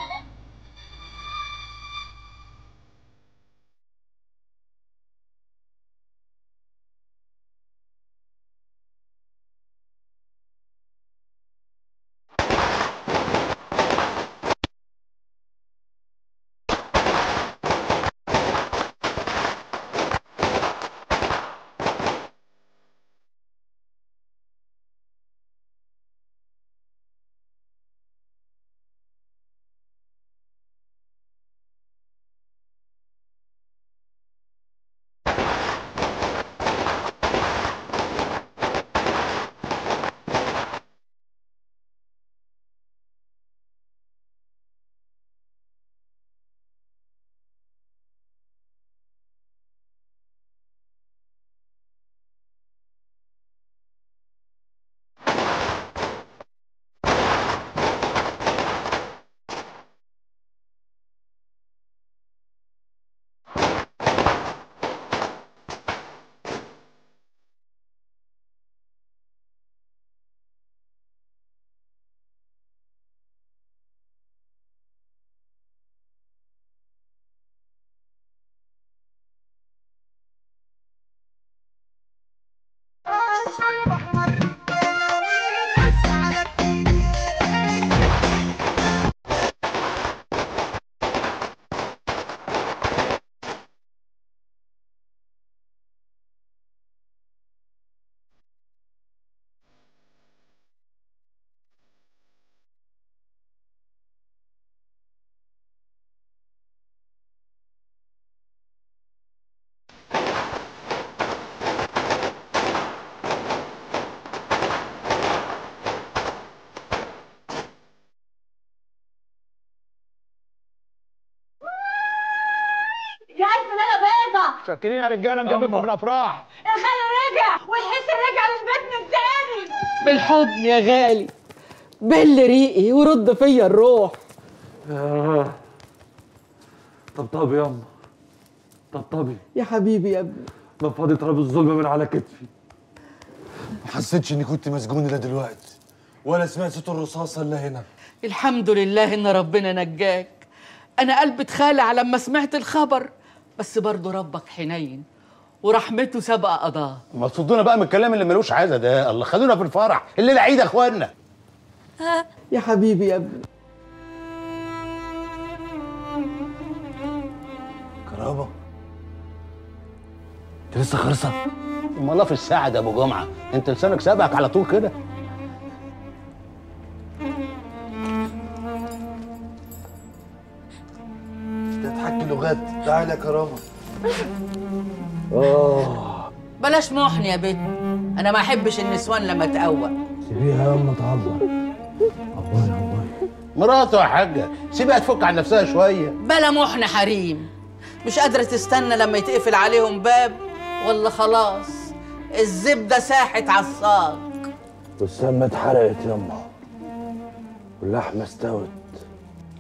شاكرين يا رجاله نجيبكم من الافراح. الخير رجع والحسن رجع للبيت تاني. بالحضن يا غالي، بل ريقي ورد فيا الروح. طبطبي ياما، طبطبي يا حبيبي يا ابني. نفضي تراب الظلم من على كتفي. ما حسيتش اني كنت مسجون الا دلوقتي، ولا سمعت صوت الرصاصه الا هنا. الحمد لله ان ربنا نجاك. انا قلبي اتخالع لما سمعت الخبر، بس برضه ربك حنين ورحمته سبق قضاه. ما تصدونا بقى من الكلام اللي ملوش عايزه ده. الله، خلونا في الفرح، الليله عيد يا اخوانا. يا حبيبي يا ابني. كرامه، انت لسه خالصه؟ امال في الساعه ده ابو جمعه، انت لسانك سابقك على طول كده. تحكي لغات. تعالى يا كرامه. بلاش محن يا بنت، انا ما احبش النسوان لما تقوى. سيبيها يا اما تعبر. مراته يا حاجه، سيبها تفك عن نفسها شويه. بلا محن حريم، مش قادره تستنى لما يتقفل عليهم باب، ولا خلاص الزبده ساحت على الصاج. والسمنه اتحرقت يما، واللحمه استوت،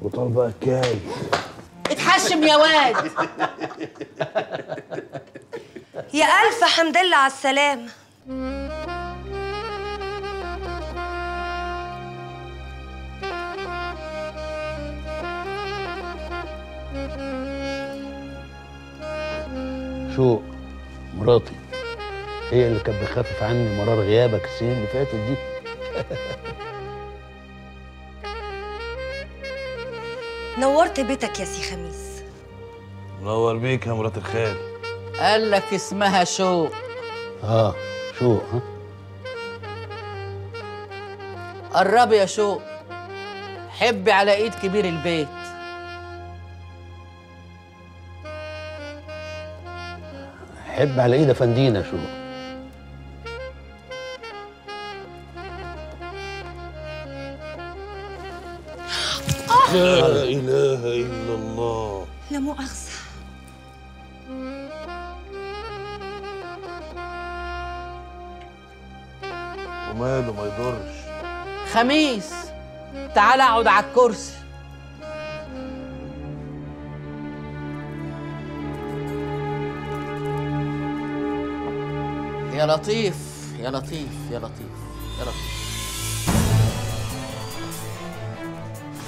وطالبه اكاي. اتحشم يا واد. يا ألف حمد لله على السلامة. شو مراتي هي اللي كانت بتخفف عني مرار غيابك السنين اللي فاتت دي. نورت بيتك يا سي خميس. منور بيك يا مرات الخال. قال لك اسمها شوق. شوق. قربي يا شوق، حبي على ايد كبير البيت. حب على ايد افندينا شو. لا اله الا الله. لا مؤاخذة. وماله ما يضرش. خميس تعال اقعد على الكرسي. يا لطيف يا لطيف يا لطيف يا لطيف.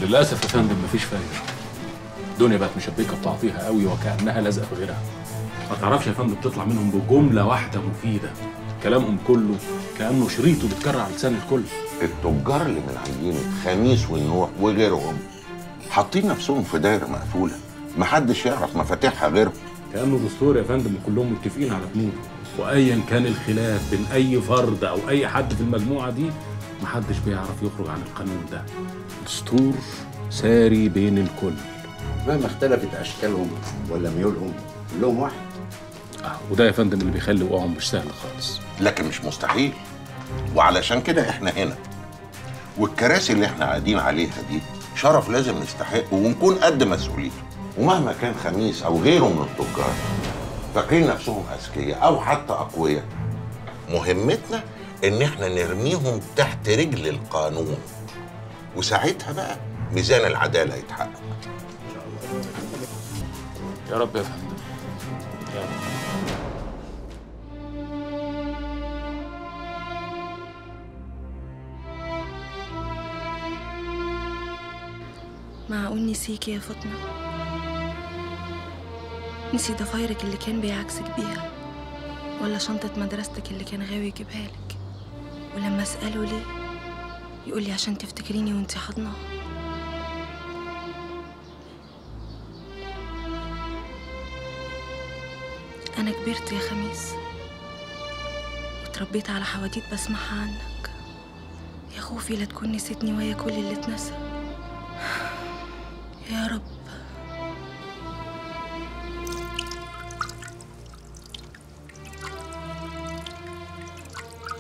للاسف يا فندم مفيش فايده. الدنيا بقت مشبكه بتعطيها قوي وكانها لازقه في غيرها. ما تعرفش يا فندم تطلع منهم بجمله واحده مفيده. كلامهم كله كانه شريطه بيتكرر على لسان الكل. التجار اللي من عينة خميس والنوح وغيرهم حاطين نفسهم في دايره مقفوله، محدش يعرف مفاتيحها غيرهم. كانه دستور يا فندم وكلهم متفقين على بنوده، وايا كان الخلاف بين اي فرد او اي حد في المجموعه دي محدش بيعرف يخرج عن القانون ده. دستور ساري بين الكل مهما اختلفت اشكالهم ولا ميولهم كلهم واحد. وده يا فندم اللي بيخلي وقعهم مش سهل خالص. لكن مش مستحيل، وعلشان كده احنا هنا. والكراسي اللي احنا قاعدين عليها دي شرف لازم نستحقه ونكون قد مسؤوليته. ومهما كان خميس او غيره من التجار فاكرين نفسهم اذكياء او حتى اقوياء، مهمتنا ان احنا نرميهم تحت رجل القانون، وساعتها بقى ميزان العداله يتحقق. يا رب يا فندم يا رب. معقول نسيكي يا فاطمة؟ نسي ضفايرك اللي كان بيعكسك بيها، ولا شنطة مدرستك اللي كان غاوي يجيبها لك، ولما أسأله ليه يقول لي عشان تفتكريني وانتي حاضنة. أنا كبرت يا خميس وتربيت على حواديت بسمعها عنك. يا خوفي لا تكون نسيتني ويا كل اللي اتنسى. يا رب.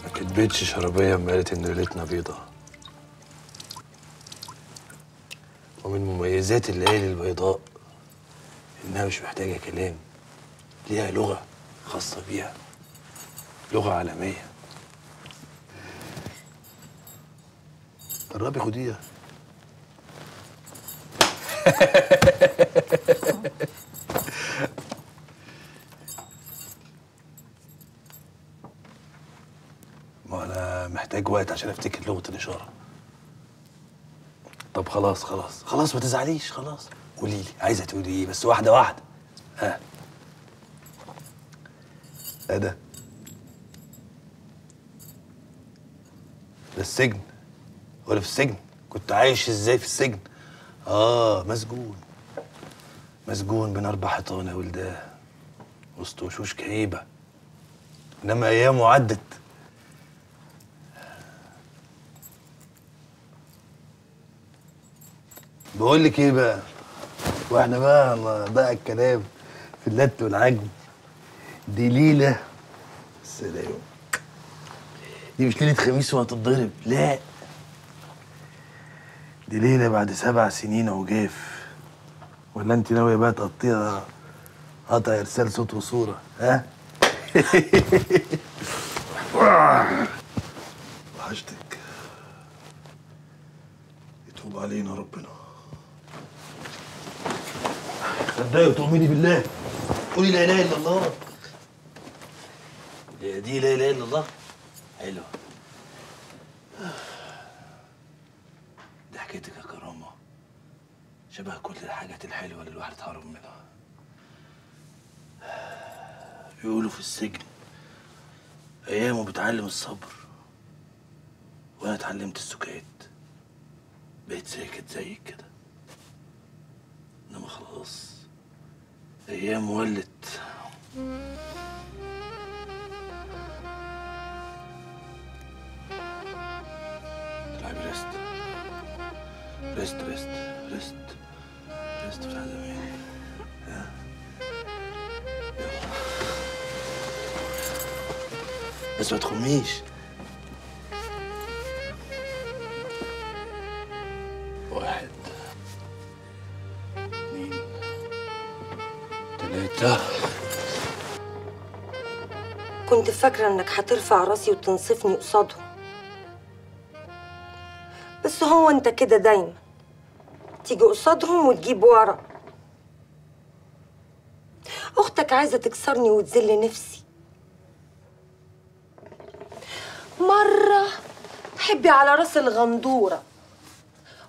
ما كدبتش شربية اما قالت ان ليلتنا بيضة. ومن مميزات الليالي البيضاء انها مش محتاجة كلام، ليها لغة خاصة بيها، لغة عالمية. قربي خديها. ما انا محتاج وقت عشان افتكر لغة الإشارة. طب خلاص خلاص خلاص ما تزعليش، خلاص قولي لي عايزة تقولي ايه، بس واحدة واحدة. ها ده السجن ولا في السجن؟ كنت عايش ازاي في السجن؟ مسجون. مسجون بين 4 حيطان يا ولداه، وسط وشوش كئيبة، انما ايامه عدت. بقول لك ايه بقى، واحنا بقى الكلام في اللت والعجن، دي ليله سلام. دي مش ليله خميس وهتتضرب، لا، دي ليله بعد 7 سنين عجاف. ولا انت ناويه بقى تقطيها قطع ارسال صوت وصوره؟ ها؟ وحشتك. يتوب علينا ربنا. صدقي وتؤمني بالله، قولي لا اله الا الله. دي لا اله الا الله. حلوه. دي حكايتك يا كرامه شبه كل الحاجات الحلوه اللي الواحد اتهرب منها. بيقولوا في السجن ايامه بتعلم الصبر، وانا اتعلمت السكات، بقيت ساكت زيك كده. انما خلاص ايام ولت. تلعبي ريست رست رست رست رست بتاع زمان. بس ما تخميش. واحد، اتنين، تلاتة. كنت فاكرة انك هترفع راسي وتنصفني قصادهم، بس هو انت كده دايما تيجي قصادهم وتجيب ورا. اختك عايزة تكسرني وتذل نفسي. مرة حبي على راس الغندورة،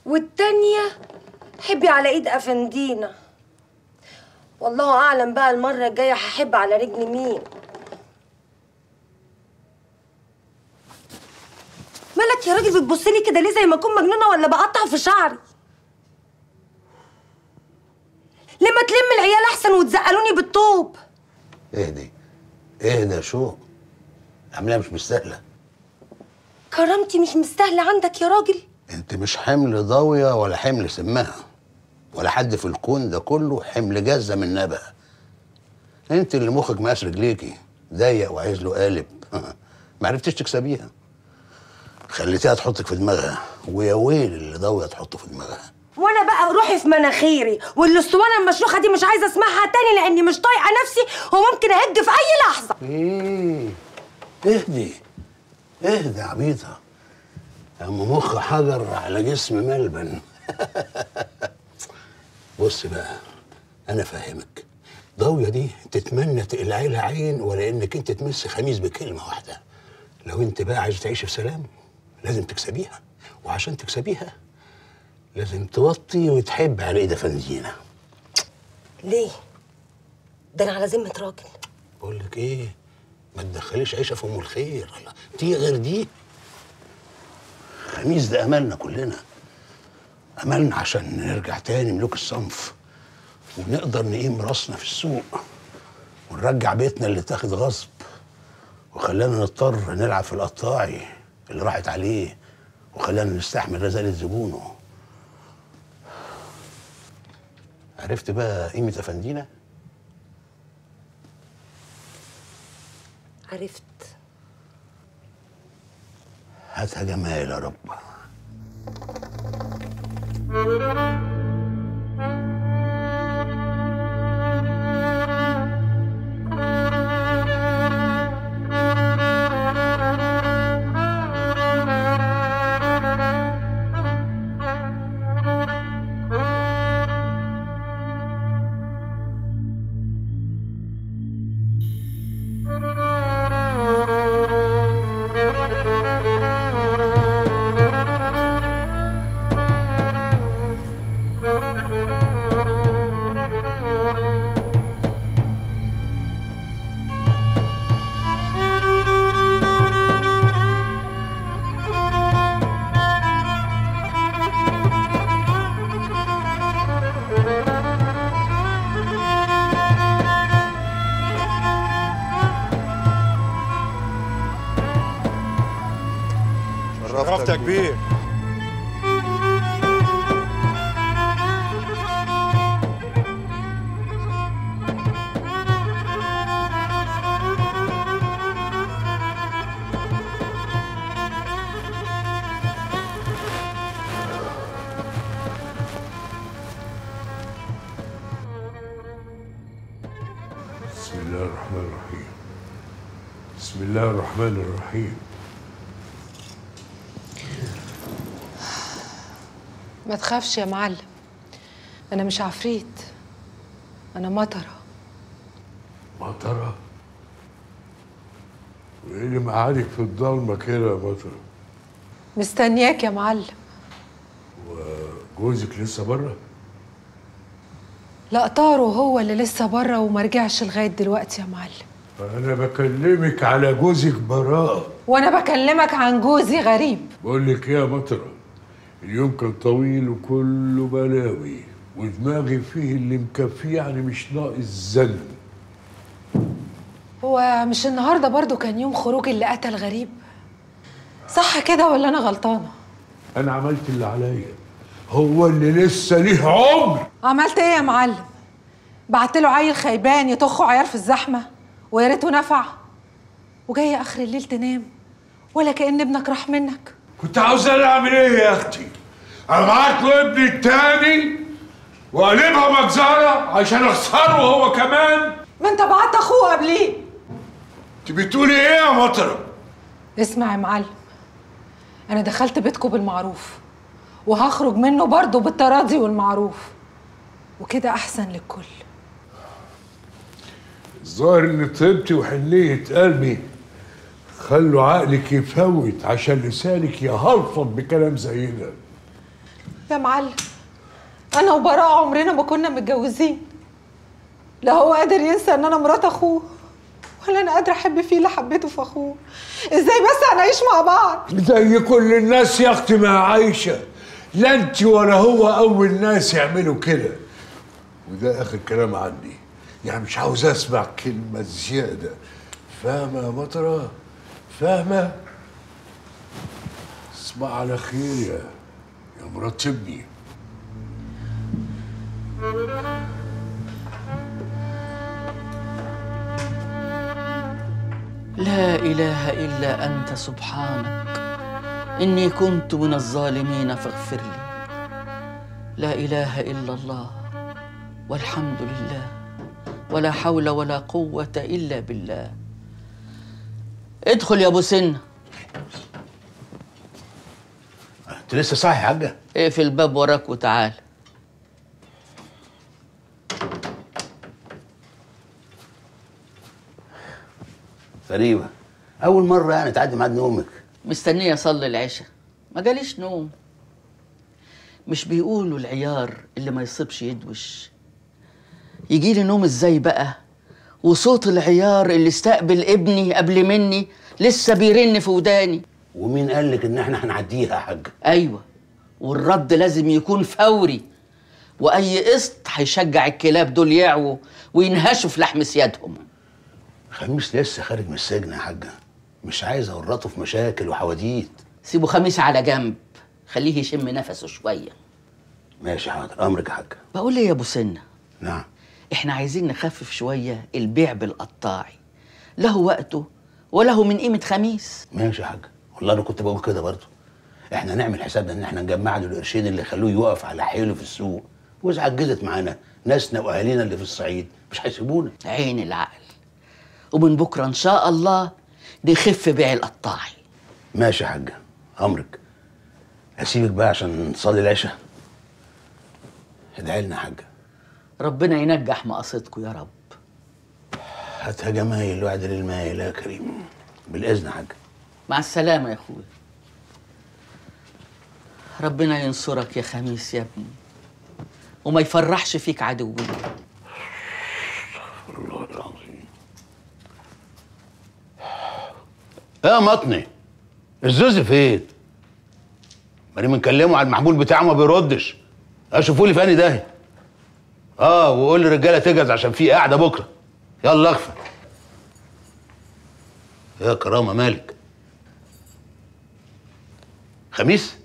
والتانية حبي على ايد افندينا. والله اعلم بقى المرة الجاية هحب على رجل مين. مالك يا راجل بتبصلي كده ليه؟ زي ما اكون مجنونة ولا بقطع في شعري؟ لما تلم العيال احسن وتزقلوني بالطوب. اهدي اهدي يا شوق، عاملاها مش مستاهله. كرامتي مش مستاهله عندك يا راجل؟ انت مش حمل ضاويه ولا حمل سمها، ولا حد في الكون ده كله حمل جزه من نبأ. انت اللي مخك مقاس رجليكي ضيق وعايز له قالب. ما عرفتش تكسبيها، خليتيها تحطك في دماغها، ويا ويل اللي ضاويه تحطه في دماغها. وانا بقى روحي في مناخيري، والاسطوانه المشروخه دي مش عايزه اسمعها تاني لاني مش طايقه نفسي وممكن اهد في اي لحظه. ايه اهدي اهدي يا عبيطه، اما مخ حجر على جسم ملبن. بص بقى انا فاهمك، ضاويه دي تتمنى تقلعي لها عين ولا انك انت تمس خميس بكلمه واحده. لو انت بقى عايز تعيش في سلام لازم تكسبيها، وعشان تكسبيها لازم توطي وتحب على ايد افندينا. ليه؟ ده انا على ذمه راجل. بقول لك ايه، ما تدخليش عيشه في ام الخير. الله، دي غير دي. خميس ده املنا كلنا، املنا عشان نرجع تاني ملوك الصنف، ونقدر نقيم راسنا في السوق، ونرجع بيتنا اللي اتاخد غصب وخلانا نضطر نلعب في القطاعي اللي راحت عليه، وخلانا نستحمل رزالة زبونه. عرفت بقى قيمة أفندينا؟ عرفت. هاتها جمال يا رب. شرفت يا كبير. بسم الله الرحمن الرحيم. بسم الله الرحمن الرحيم. ما تخافش يا معلم، أنا مش عفريت، أنا مطرة. مطرة؟ وإيه اللي مقعدك في الضلمة كده يا مطرة؟ مستنياك يا معلم. وجوزك لسه بره؟ لا، طارو هو اللي لسه بره وما رجعش لغاية دلوقتي يا معلم. أنا بكلمك على جوزك براء. وأنا بكلمك عن جوزي غريب. بقول لك إيه يا مطرة؟ اليوم كان طويل وكله بلاوي، ودماغي فيه اللي مكفيه، يعني مش ناقص زن. هو مش النهارده برضو كان يوم خروج اللي قتل غريب؟ صح كده ولا أنا غلطانة؟ أنا عملت اللي عليا، هو اللي لسه ليه عمر. عملت ايه يا معلم؟ بعت له عيل خيبان يطخوا عيار في الزحمه ويا ريته نفع، وجايه اخر الليل تنام ولا كأن ابنك راح منك. كنت عاوز اعمل ايه يا اختي؟ ابعت له ابني التاني واقلبها مجزره عشان اخسره هو كمان؟ ما انت بعت اخوه قبليه. انت بتقولي ايه يا مطره؟ اسمع يا معلم، انا دخلت بيتكم بالمعروف وهخرج منه برضه بالتراضي والمعروف، وكده احسن للكل. الظاهر ان طيبتي وحنيه قلبي خلوا عقلك يفوت عشان لسانك يهلفظ بكلام زي ده. يا معلم انا وبراء عمرنا ما كنا متجوزين، لا هو قادر ينسى ان انا مرات اخوه ولا انا قادره احب فيه اللي حبيته في اخوه. ازاي بس هنعيش مع بعض زي كل الناس يا اختي مع عايشه؟ لا انت ولا هو اول ناس يعملوا كده، وده اخر كلام عني، يعني مش عاوز اسمع كلمه زياده. فاهمه يا مطره؟ فاهمه؟ اسمع على خير يا مرات ابني. لا إله إلا أنت سبحانك إني كنت من الظالمين فاغفر لي. لا إله إلا الله والحمد لله ولا حول ولا قوة إلا بالله. ادخل يا أبو سنة. انت لسه صاحي يا حاجة؟ اقفل الباب وراك وتعال. غريبة، أول مرة يعني تعدي ميعاد نومك. مستنية أصلي العشاء، ما جاليش نوم. مش بيقولوا العيار اللي ما يصيبش يدوش؟ يجيلي نوم ازاي بقى وصوت العيار اللي استقبل ابني قبل مني لسه بيرن في وداني؟ ومين قالك إن احنا هنعديها يا حاج؟ أيوة، والرد لازم يكون فوري، وأي قسط هيشجع الكلاب دول يعووا وينهشوا في لحم سيادهم. خميس لسه خارج من السجن يا حاجة، مش عايز أورطه في مشاكل وحواديت. سيبوا خميس على جنب، خليه يشم نفسه شوية. ماشي حاضر، أمرك يا حاج. بقول لي يا أبو سنة، نعم، إحنا عايزين نخفف شوية البيع بالقطاعي، له وقته وله من قيمة خميس. ماشي يا حاج، والله أنا كنت بقول كده برضه. إحنا نعمل حسابنا إن إحنا نجمع له القرشين اللي خلوه يقف على حيله في السوق، وإذا عجزت معانا ناسنا وأهالينا اللي في الصعيد مش هيسيبونا. عين العقل، ومن بكرة إن شاء الله نخف بيع القطاعي. ماشي يا حاجة، أمرك. أسيبك بقى عشان نصلي العشاء. ادعي لنا يا حاجة. ربنا ينجح مقاصدكم يا رب. هاتها جمايل واعدل المايل يا كريم. بالإذن يا حاجة. مع السلامة يا أخويا. ربنا ينصرك يا خميس يا ابني، وما يفرحش فيك عدوي. الله العظيم. يا مطني، الزوز فين؟ ماني بنكلمه على المحمول بتاعه ما بيردش. اشوفوا لي في انهي داهيه. وقول للرجاله تجهز عشان في قاعده بكره. يلا اغفر. يا كرامه مالك؟ خميس؟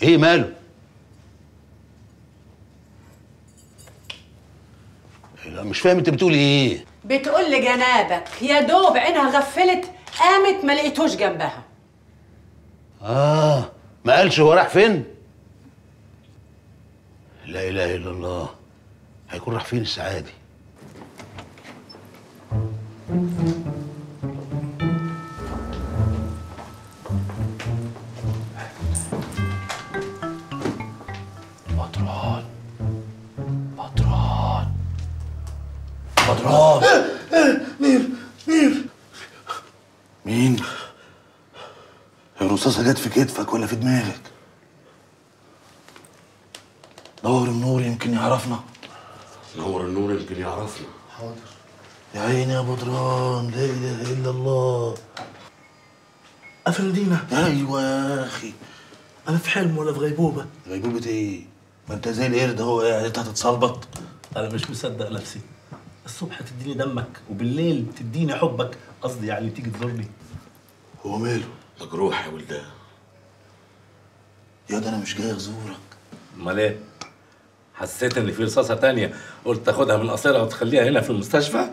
ايه ماله؟ لا مش فاهم انت بتقولي ايه؟ بتقول لجنابك يا دوب عينها غفلت قامت ما لقيتوش جنبها. ما قالش هو راح فين؟ لا اله الا الله، هيكون راح فين الساعه دي؟ بدران بدران بدران. مين؟ الرصاصة جت في كتفك ولا في دماغك؟ دور النور يمكن يعرفنا. نور النور يمكن يعرفنا. حاضر. يا عيني يا بدران، لا اله الا الله. افندينا. ايوه يا اخي. انا في حلم ولا في غيبوبه؟ غيبوبة ايه؟ ما انت زي القرد اهو قاعد، انت هتتصلبط. انا مش مصدق نفسي. الصبح تديني دمك وبالليل تديني حبك، قصدي يعني تيجي تزورني. هو ماله؟ مجروح يا ولدان. يا ده انا مش جاي ازورك. امال ايه؟ حسيت ان في رصاصه تانية قلت تاخدها من قصيرها وتخليها هنا في المستشفى؟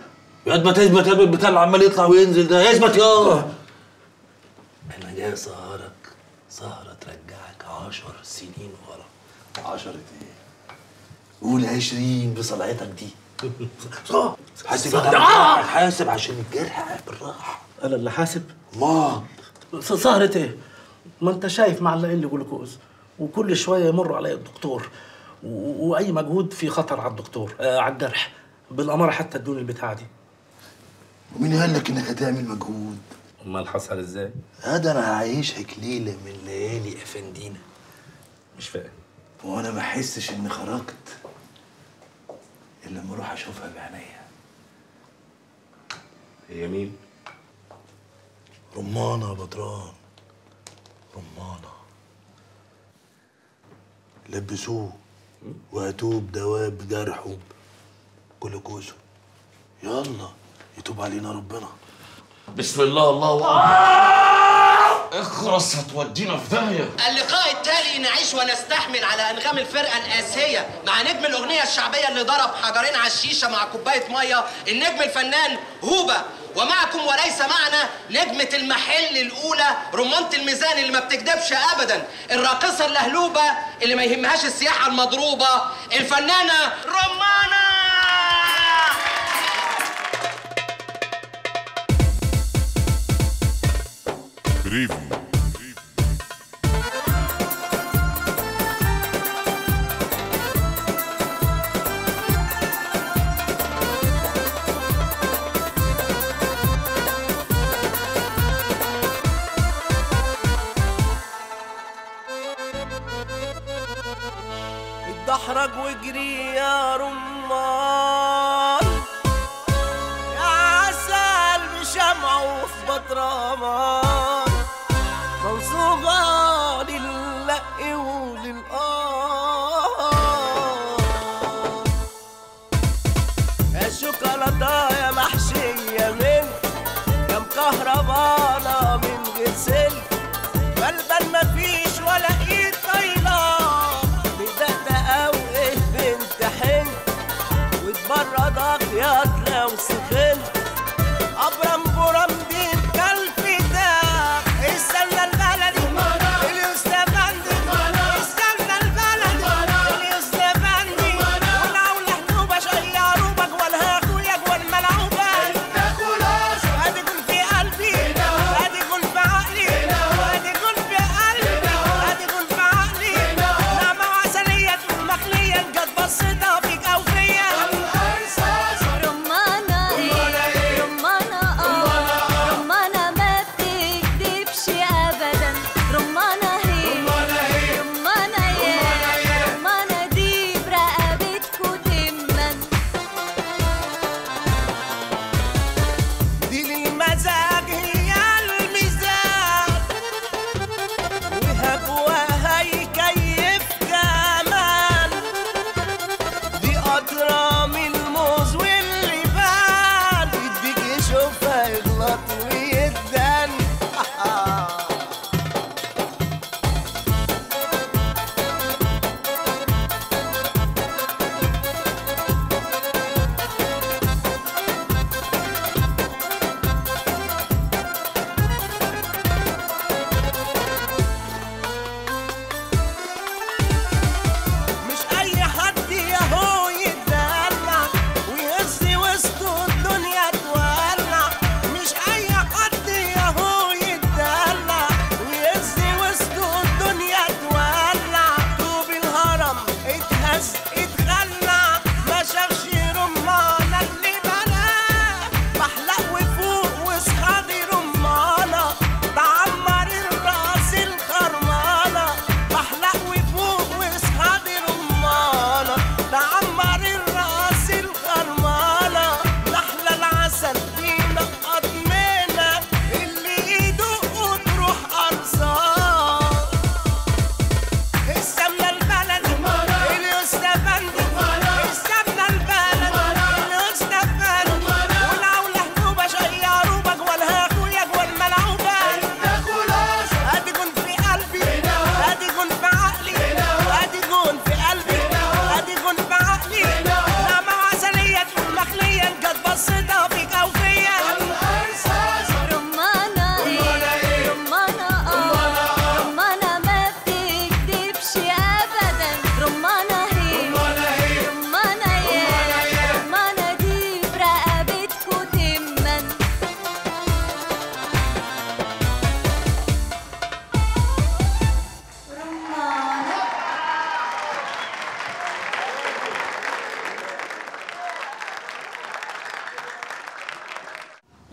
يا ما تثبت يا البتاع اللي عمال يطلع وينزل ده، اثبت يا. انا جاي اسهرك سهره ترجعك 10 سنين ورا. 10 ايه؟ قول 20 بصلعتك دي. حاسب حاسب عشان الجرح بالراحه. انا اللي حاسب؟ ما سهرة ايه؟ ما انت شايف معلقين لي جلوكوز وكل شويه يمر علي الدكتور واي مجهود في خطر على الدكتور على الجرح. بالاماره حتى ادوني البتاعه دي. ومين قال لك انك هتعمل مجهود؟ امال حصل ازاي؟ هذا انا هعيشك ليله من ليالي افندينا. مش فاهم. وانا ما احسش اني خرجت الا لما اروح اشوفها بعينيا. هي مين؟ رمانه يا بدران، رمانه. لبسوه وهاتوه بدواء بجرحه جلوكوزه. يلا يتوب علينا ربنا. بسم الله الله اكبر. اخرس هتودينا في داهيه. اللقاء التالي نعيش ونستحمل على انغام الفرقه الاسيه مع نجم الاغنيه الشعبيه اللي ضرب حجرين على الشيشه مع كوبايه ميه، النجم الفنان هوبا. ومعكم وليس معنا نجمه المحل الاولى، رمانه الميزان اللي ما بتكدبش ابدا، الراقصه اللهلوبه اللي ما يهمهاش السياحه المضروبه، الفنانه رمانه. بريفيو. اتدحرج واجري يا رمان، يا عسل بشمعه في بطرمان، منصوبة للق وللقار، يا شوكولاتة يا محشية من يا مكهربانة من غير سلك، بلبل مفيش ولا ايد طايلة بدقدقة وإيه بنت حن، وتبرد أخياط لو سخنت، أبرم برم دين كالفتاة، استنى البلد اللي استفندت، استنى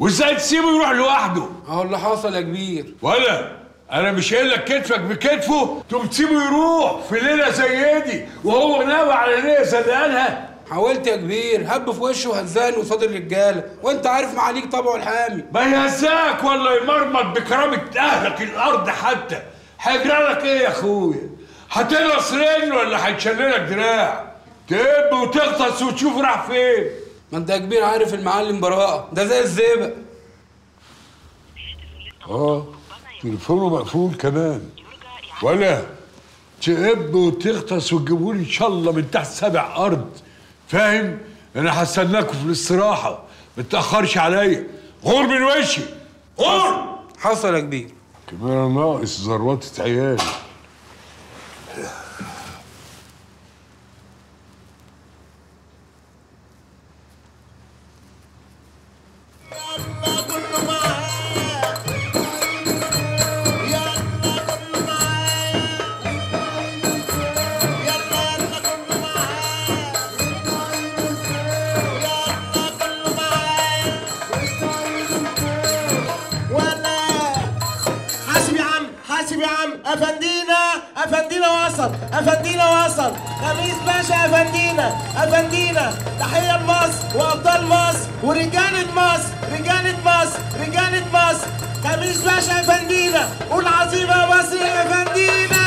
وازاي تسيبه يروح لوحده؟ اهو اللي حصل يا كبير. ولا انا مش قايل لك كتفك بكتفه تقوم تسيبه يروح في ليله زي دي وهو ناوي على ليله زدقانها؟ حاولت يا كبير، هب في وشه وهزاني قصاد الرجاله، وانت عارف معاليك طبعه الحامي. ما يهزاك ولا يمرمط بكرامه اهلك الارض حتى. هيجرى لك ايه يا اخويا؟ هتنقص رجل ولا هيتشللك دراع؟ تب وتغطس وتشوف راح فين؟ ما انت يا كبير عارف المعلم براءه ده زي الزئبق. تليفونه مقفول كمان. ولا تقب وتغطس وتجيبولي ان شاء الله من تحت 7 ارض. فاهم؟ انا هستناكوا في الاستراحه، ما تاخرش عليا. غور من وشي، غور. حصل يا كبير. كمان ناقص زروطه عيالي. افندينا وصل خميس باشا. افندينا تحيه لمصر وابطال مصر ورجاله مصر رجاله مصر. خميس باشا افندينا، قول عظيمه يا مصر يا افندينا.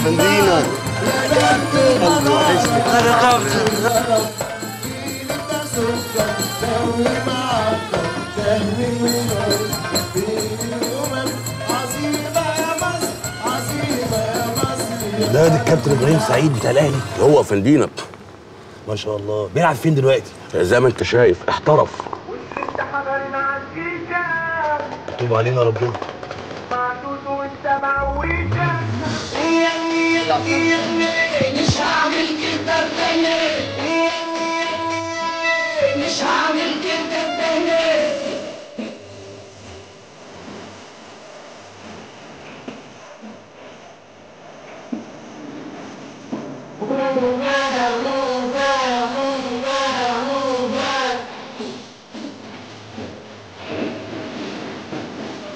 فندينا قلبي وحشني ده الكابتن ابراهيم سعيد بتاع الاهلي. هو فندينا ما شاء الله. بيلعب فين دلوقتي؟ زي ما انت شايف احترف. مكتوب علينا ربنا. مش هعمل كده تاني، مش هعمل كده تاني.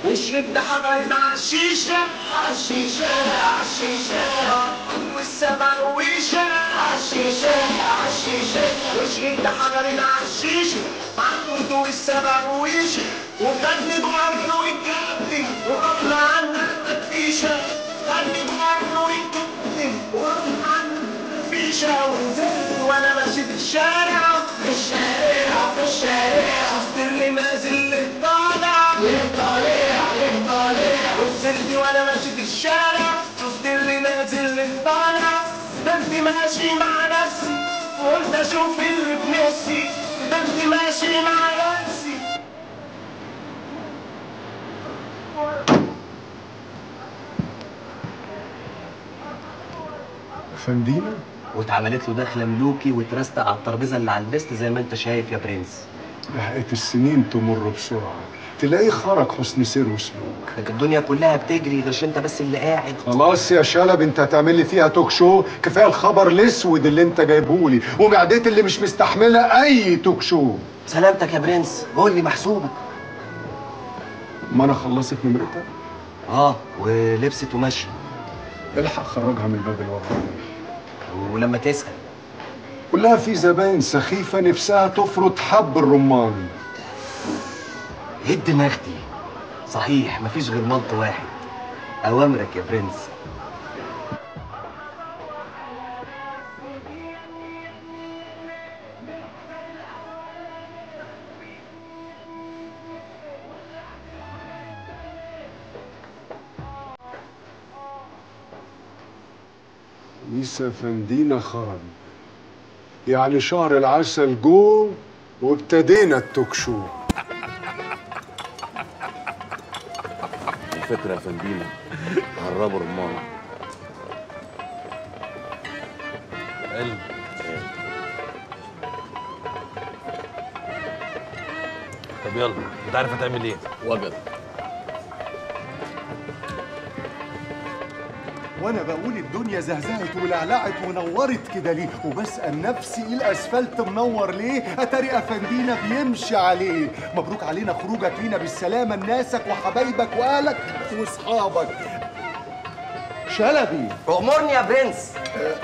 وشربت حضرنا عالشيشة والسما ويشة عالشيشة وشربت حضرنا عالشيشة معدود والسما ويشة وغني بغرنا ويتكلم وربنا عنا الفيشة. غني بغرنا ويتكلم وربنا عنا الفيشة. ونزل وانا ماشي في الشارع شفت اللي نازل طالع وصلت وانا ماشي في الشارع شفت اللي نازل طالع. ده انت ماشي مع نفسي وقلت اشوف اللي بنفسي. ده انت ماشي مع نفسي. فندينا واتعملت له دخله ملوكي واترستق على الترابيزه اللي على البست زي ما انت شايف يا برنس. لحقت السنين تمر بسرعه، تلاقيه خرج حسن سير وسلوك. الدنيا كلها بتجري غير انت بس اللي قاعد. خلاص يا شلب، انت هتعمل لي فيها توك شو. كفايه الخبر الاسود اللي انت جايبهولي ومعدتي اللي مش مستحمله اي توك شو. سلامتك يا برنس، قول لي محسوبك. ما انا خلصت نمرتها؟ ولبست وماشيه. الحق خرجها من الباب الوراني. ولما تسال كلها في زباين سخيفه نفسها تفرط حب الرمان. ايه الدماغ دي؟ صحيح مفيش غير منط واحد. اوامرك يا برنس. ميسا فندينا خرج، يعني شهر العسل جو وابتدينا التوك شو. الفكرة يا فندينا هربوا رمان. قلب طب يلا، انت عارف هتعمل ايه؟ وجد. وانا بقول الدنيا زهزهت ولعلعت ونورت كده ليه، وبسأل نفسي ايه الاسفلت منور ليه؟ اتاري افندينا بيمشي عليه. مبروك علينا خروجك لينا بالسلامه، لناسك وحبايبك واهلك واصحابك. شلبي أمرني يا برنس.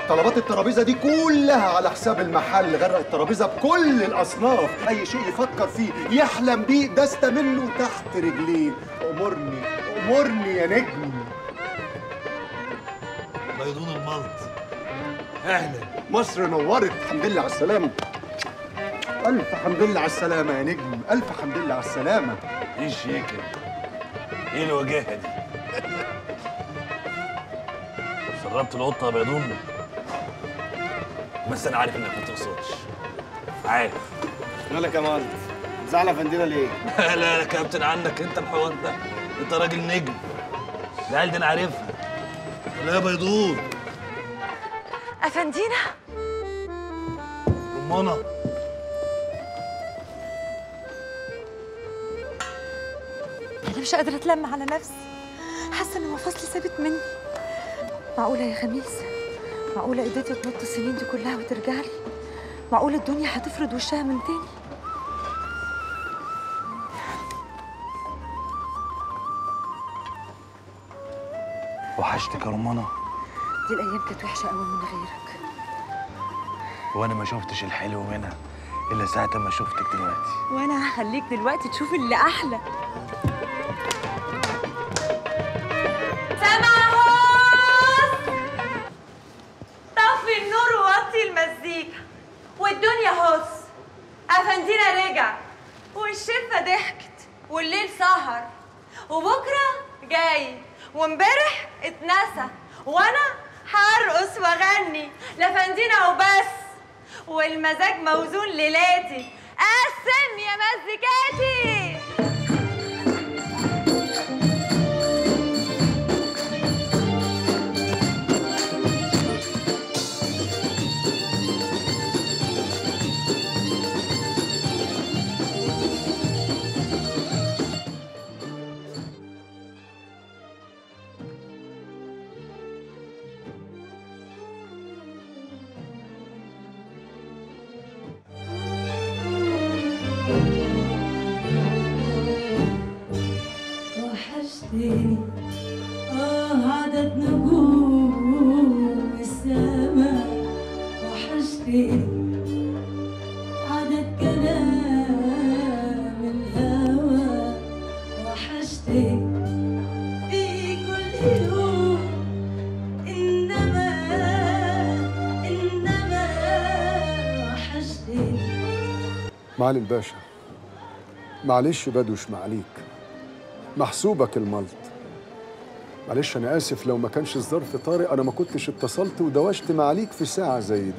طلبات الترابيزه دي كلها على حساب المحل، غرق الترابيزه بكل الاصناف، اي شيء يفكر فيه يحلم بيه دست منه تحت رجليه. امرني امرني يا نجم. بيضون الملط. اهلا. مصر نورت، الحمد لله على السلامه. الف حمد لله على السلامه يا نجم، الف حمد لله على السلامه. ايه الشياكه؟ ايه الوجاهه دي؟ شربت القطه يا بيضون؟ بس انا عارف انك ما تقصدش. عارف. مالك يا مالك؟ زعل افندينا ليه؟ لا يا كابتن، عنك انت الحوار ده. انت راجل نجم. العيال دي انا عارفها. لا يا بيضون. افندينا. رمانه. انا مش قادره اتلم على نفسي، حاسه ان مفاصلي سابت مني. معقوله يا خميس؟ معقوله ايديتي تنط السنين دي كلها وترجع لي؟ معقوله الدنيا هتفرد وشها من تاني؟ وحشتك يا رمانه. دي الايام كانت وحشه قوي من غيرك. وانا ما شفتش الحلو منها الا ساعه ما شفتك دلوقتي. وانا هخليك دلوقتي تشوف اللي احلى. طفي النور ووطي المزيكا والدنيا هص. افندينا رجع والشفه ضحكت والليل سهر وبكره جاي وامبارح اتنسى وانا هرقص واغني لافندينا وبس والمزاج موزون ليلاتي. قسم يا مزيكاتي. وحشتني عدد نجوم السماء. وحشتني عدد كلام الهوى. وحشتني في كل يوم إنما وحشتني. معالي الباشا، معلش بدوش معليك، محسوبك الملط. معلش انا اسف لو ما كانش الظرف طارئ، انا ما كنتش اتصلت ودوشت معاليك في ساعه زي دي.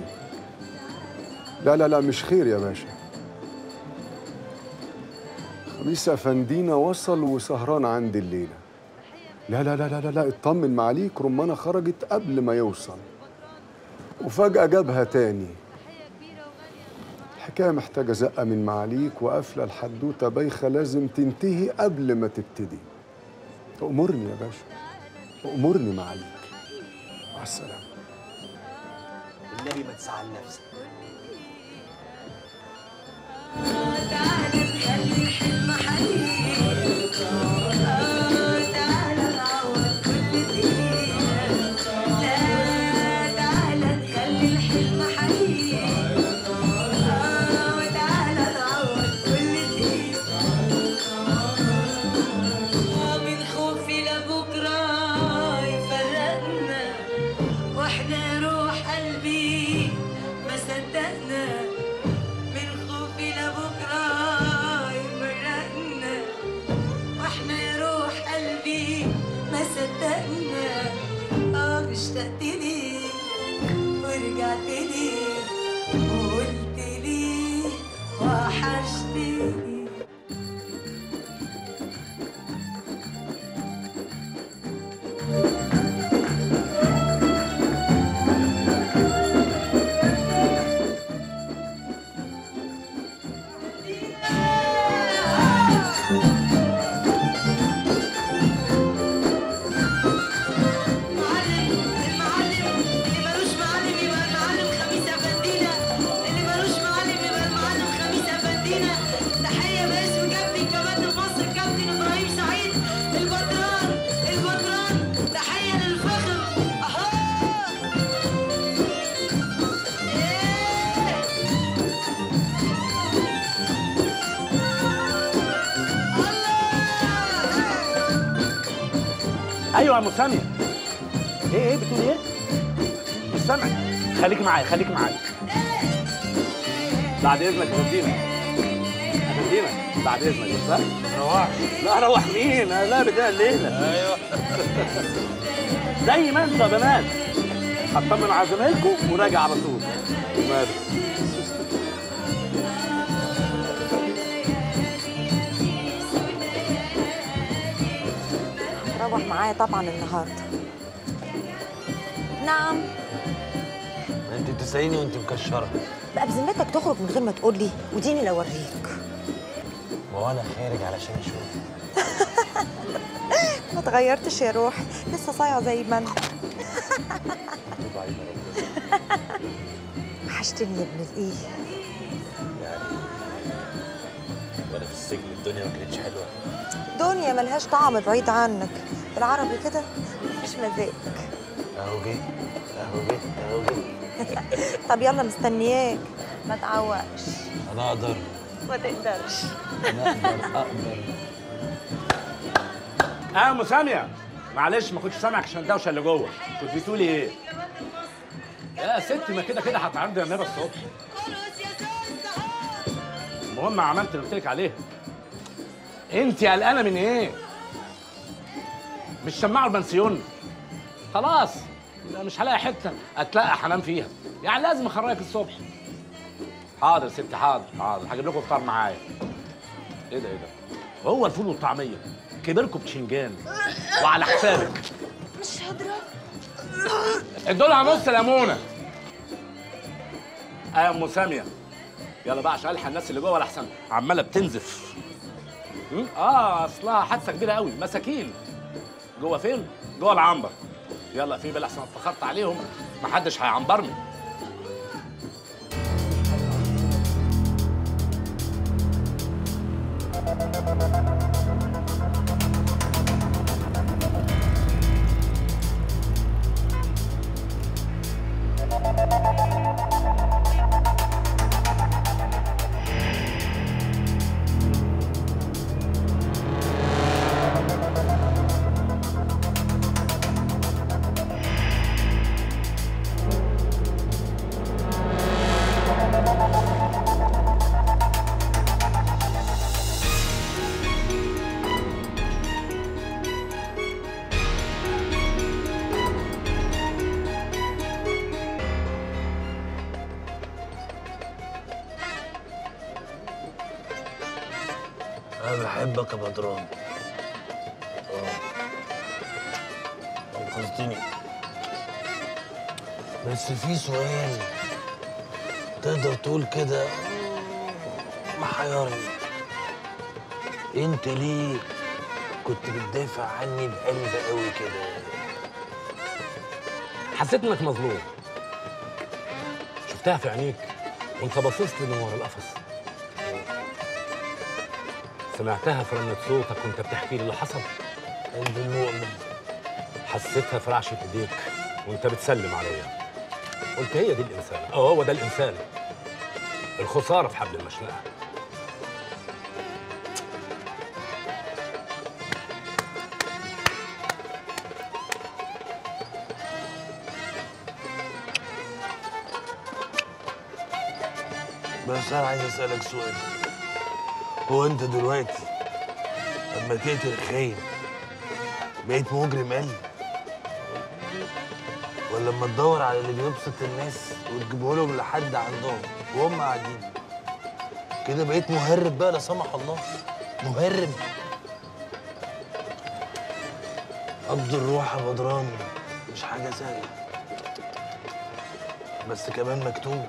لا لا لا مش خير يا باشا. خميس افندينا وصل وسهران عندي الليله. لا لا لا لا لا اطمن معاليك، رمانه خرجت قبل ما يوصل وفجاه جابها تاني. الحكايه محتاجه زقه من معاليك وقافله الحدوته بايخه لازم تنتهي قبل ما تبتدي. امرني يا باشا، امرني معاليك. مع السلامه. النبي ما تزعل نفسك. اشتقت لي ورجعت لي وقلت لي وحشتني. ايوه يا ام ساميه. ايه بتقول ايه؟ مش سامعك. خليكي معايا خليكي معايا. بعد اذنك يا فندينا. يا فندينا بعد اذنك صح؟ ما روحش. لا اروح مين؟ انا لا بدايه الليله. ايوه زي ما انتوا يا بنات. هطمن على زمايلكم وراجع على طول. ماله؟ روح معايا طبعا النهارده. نعم. ما انت بتساليني وانت مكشره. بقى بذمتك تخرج من غير ما تقول لي وديني لو اوريك. ما هو انا خارج علشان اشوف. ما اتغيرتش يا روحي، لسه صايعه زي ما انت. وحشتني يا ابن الايه. يعني وانا في السجن الدنيا ما كانتش حلوه. دنيا ملهاش طعم بعيد عنك، بالعربي كده مفيش مزاج. اهو جه اهو جه اهو جه. طب يلا مستنياك، ما تعوقش. انا اقدر. ما تقدرش. انا اقدر. يا ام ساميه معلش ما كنتش سامعك عشان الدوشه اللي جوه. كنت بتقولي ايه؟ يا ستي ما كده كده هتعرضي النبي الصبح. المهم عملت اللي قلت لك عليه. انت قلقانه من ايه؟ مش شماعه البنسيون؟ خلاص مش هلاقي حته اتلقى هنام فيها، يعني لازم اخرجك الصبح. حاضر يا ستي حاضر حاضر، هجيب لكم فطار معايا. ايه ده هو الفول والطعميه كبركم بتشنجان وعلى حسابك. مش هضرب. ادولها نص ليمونه. يا ام ساميه يلا بقى عشان الحق الناس اللي جوه لحسن عماله بتنزف. اصلها حادثه كبيره قوي، مساكين. جوه فين؟ جوه العنبر. يلا في بالي احسن اتاخرت عليهم محدش هيعنبرني. انا بحبك يا بدران. انقذتني. بس في سؤال تقدر تقول كده محيرني. انت ليه كنت بتدافع عني بقلب قوي كده؟ حسيت انك مظلوم. شفتها في عينيك وانت باصص لي من ورا القفص. سمعتها في رنة صوتك وانت بتحكي لي اللي حصل. قلب المؤمن. حسيتها في رعشة ايديك وانت بتسلم عليا. قلت هي دي الانسان، هو ده الانسان. الخسارة في حبل المشنقة. بس انا عايز اسألك سؤال. هو انت دلوقتي لما تقتل خاين بقيت مجرم قل؟ ولا لما تدور على اللي بيبسط الناس وتجيبه لهم لحد عندهم وهم قاعدين كده بقيت مهرب بقى لا سمح الله؟ مهرب. قبض الروح يا بدران مش حاجة سهلة، بس كمان مكتوب.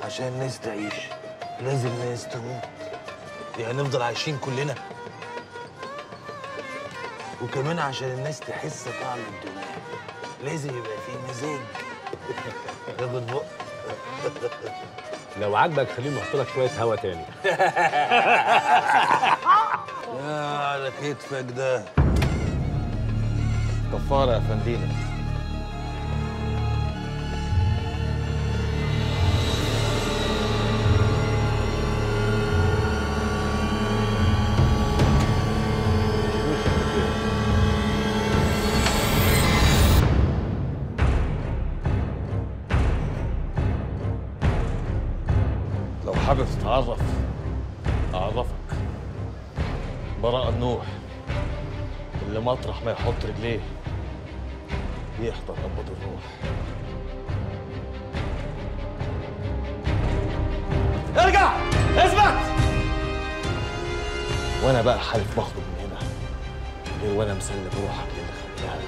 عشان الناس تعيش لازم ناس تموت. يعني نفضل عايشين كلنا؟ وكمان عشان الناس تحس طعم الدنيا لازم يبقى فيه مزاج. ياخد بق. لو عاجبك خليهم يحطوا لك شويه هوا تاني. يا على كتفك ده. كفاره يا فندينا. لو حابب تتعرف أعرفك. براء النوح اللي مطرح ما يحط رجليه يحضر قبض الروح. ارجع! اثبت! وأنا بقى حالف مخرج من هنا غير وأنا مسلم روحك للي خلقها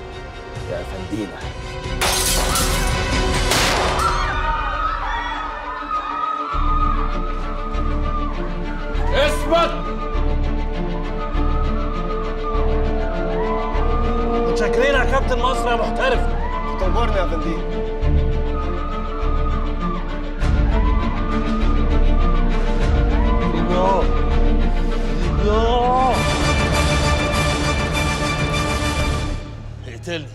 يا أفندينا. اثبت! متشكرين يا كابتن مصر يا محترف. تنورنا يا فندم. اقتلني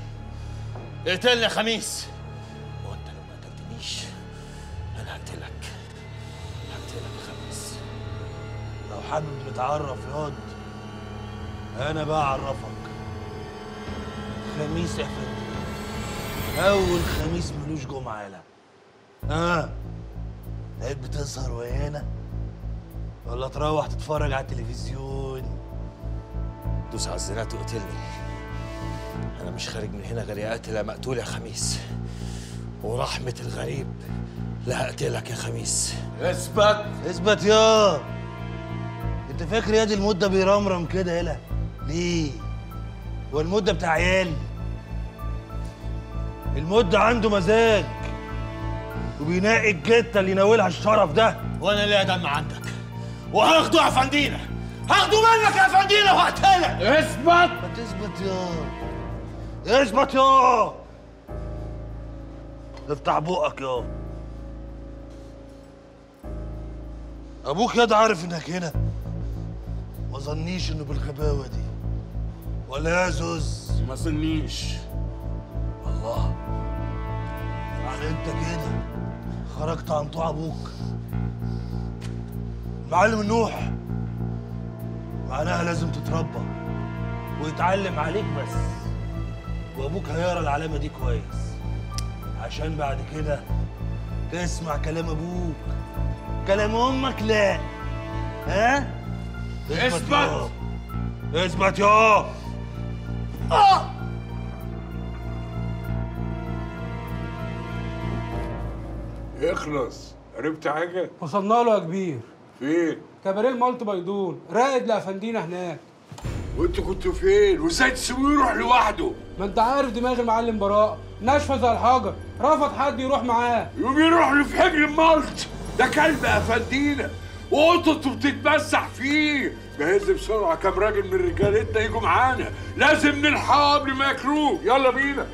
اقتلني يا خميس. وانت لو ما قتلتنيش انا هقتلك يا خميس. لو حابب نتعرف ياض انا بقى اعرفك. خميس يا فندم، اول خميس ملوش جمعه. لا بقيت بتسهر ويانا ولا تروح تتفرج على التلفزيون؟ دوس على الزنات وقتلني. انا مش خارج من هنا غير يا قاتل يا مقتول يا خميس. ورحمه الغريب لا هقتلك يا خميس. اثبت اثبت يا. انت فاكر يا دي المده بيرمرم كده يلا؟ ليه؟ هو المده بتاع عيال؟ المده عنده مزاج وبينقي الجته اللي يناولها الشرف ده. وانا ليا دم عندك وهاخده يا فندينا، هاخده منك يا فندينا وهقتلك. اثبت. ما تثبت يا، اثبت يا. افتح بقك يا. ابوك ياض عارف انك هنا، ما ظنيش انه بالغباوه دي ولا يا زوز؟ ما ظنيش. الله، يعني انت كده خرجت عن طوع ابوك. المعلم النوح معناها لازم تتربى ويتعلم عليك بس، وابوك هيقرا العلامه دي كويس عشان بعد كده تسمع كلام ابوك، كلام امك لا. ها؟ اثبت. اثبت يا. اخلص. عرفت حاجه؟ وصلنا له يا كبير. فين؟ كباريه المالت بيضون، راقد لافندينا هناك. وانتوا كنتوا فين؟ وازاي تسيبوه يروح لوحده؟ ما انت عارف دماغ المعلم براء ناشفه زي الحجر، رفض حد يروح معاه. يقوم يروح له في حجر المالت، ده كلب افندينا وقطته بتتمسح فيه. جهز بسرعه كام راجل من رجالتنا يجوا معانا، لازم نلحقه قبل ما ياكلوه. يلا بينا.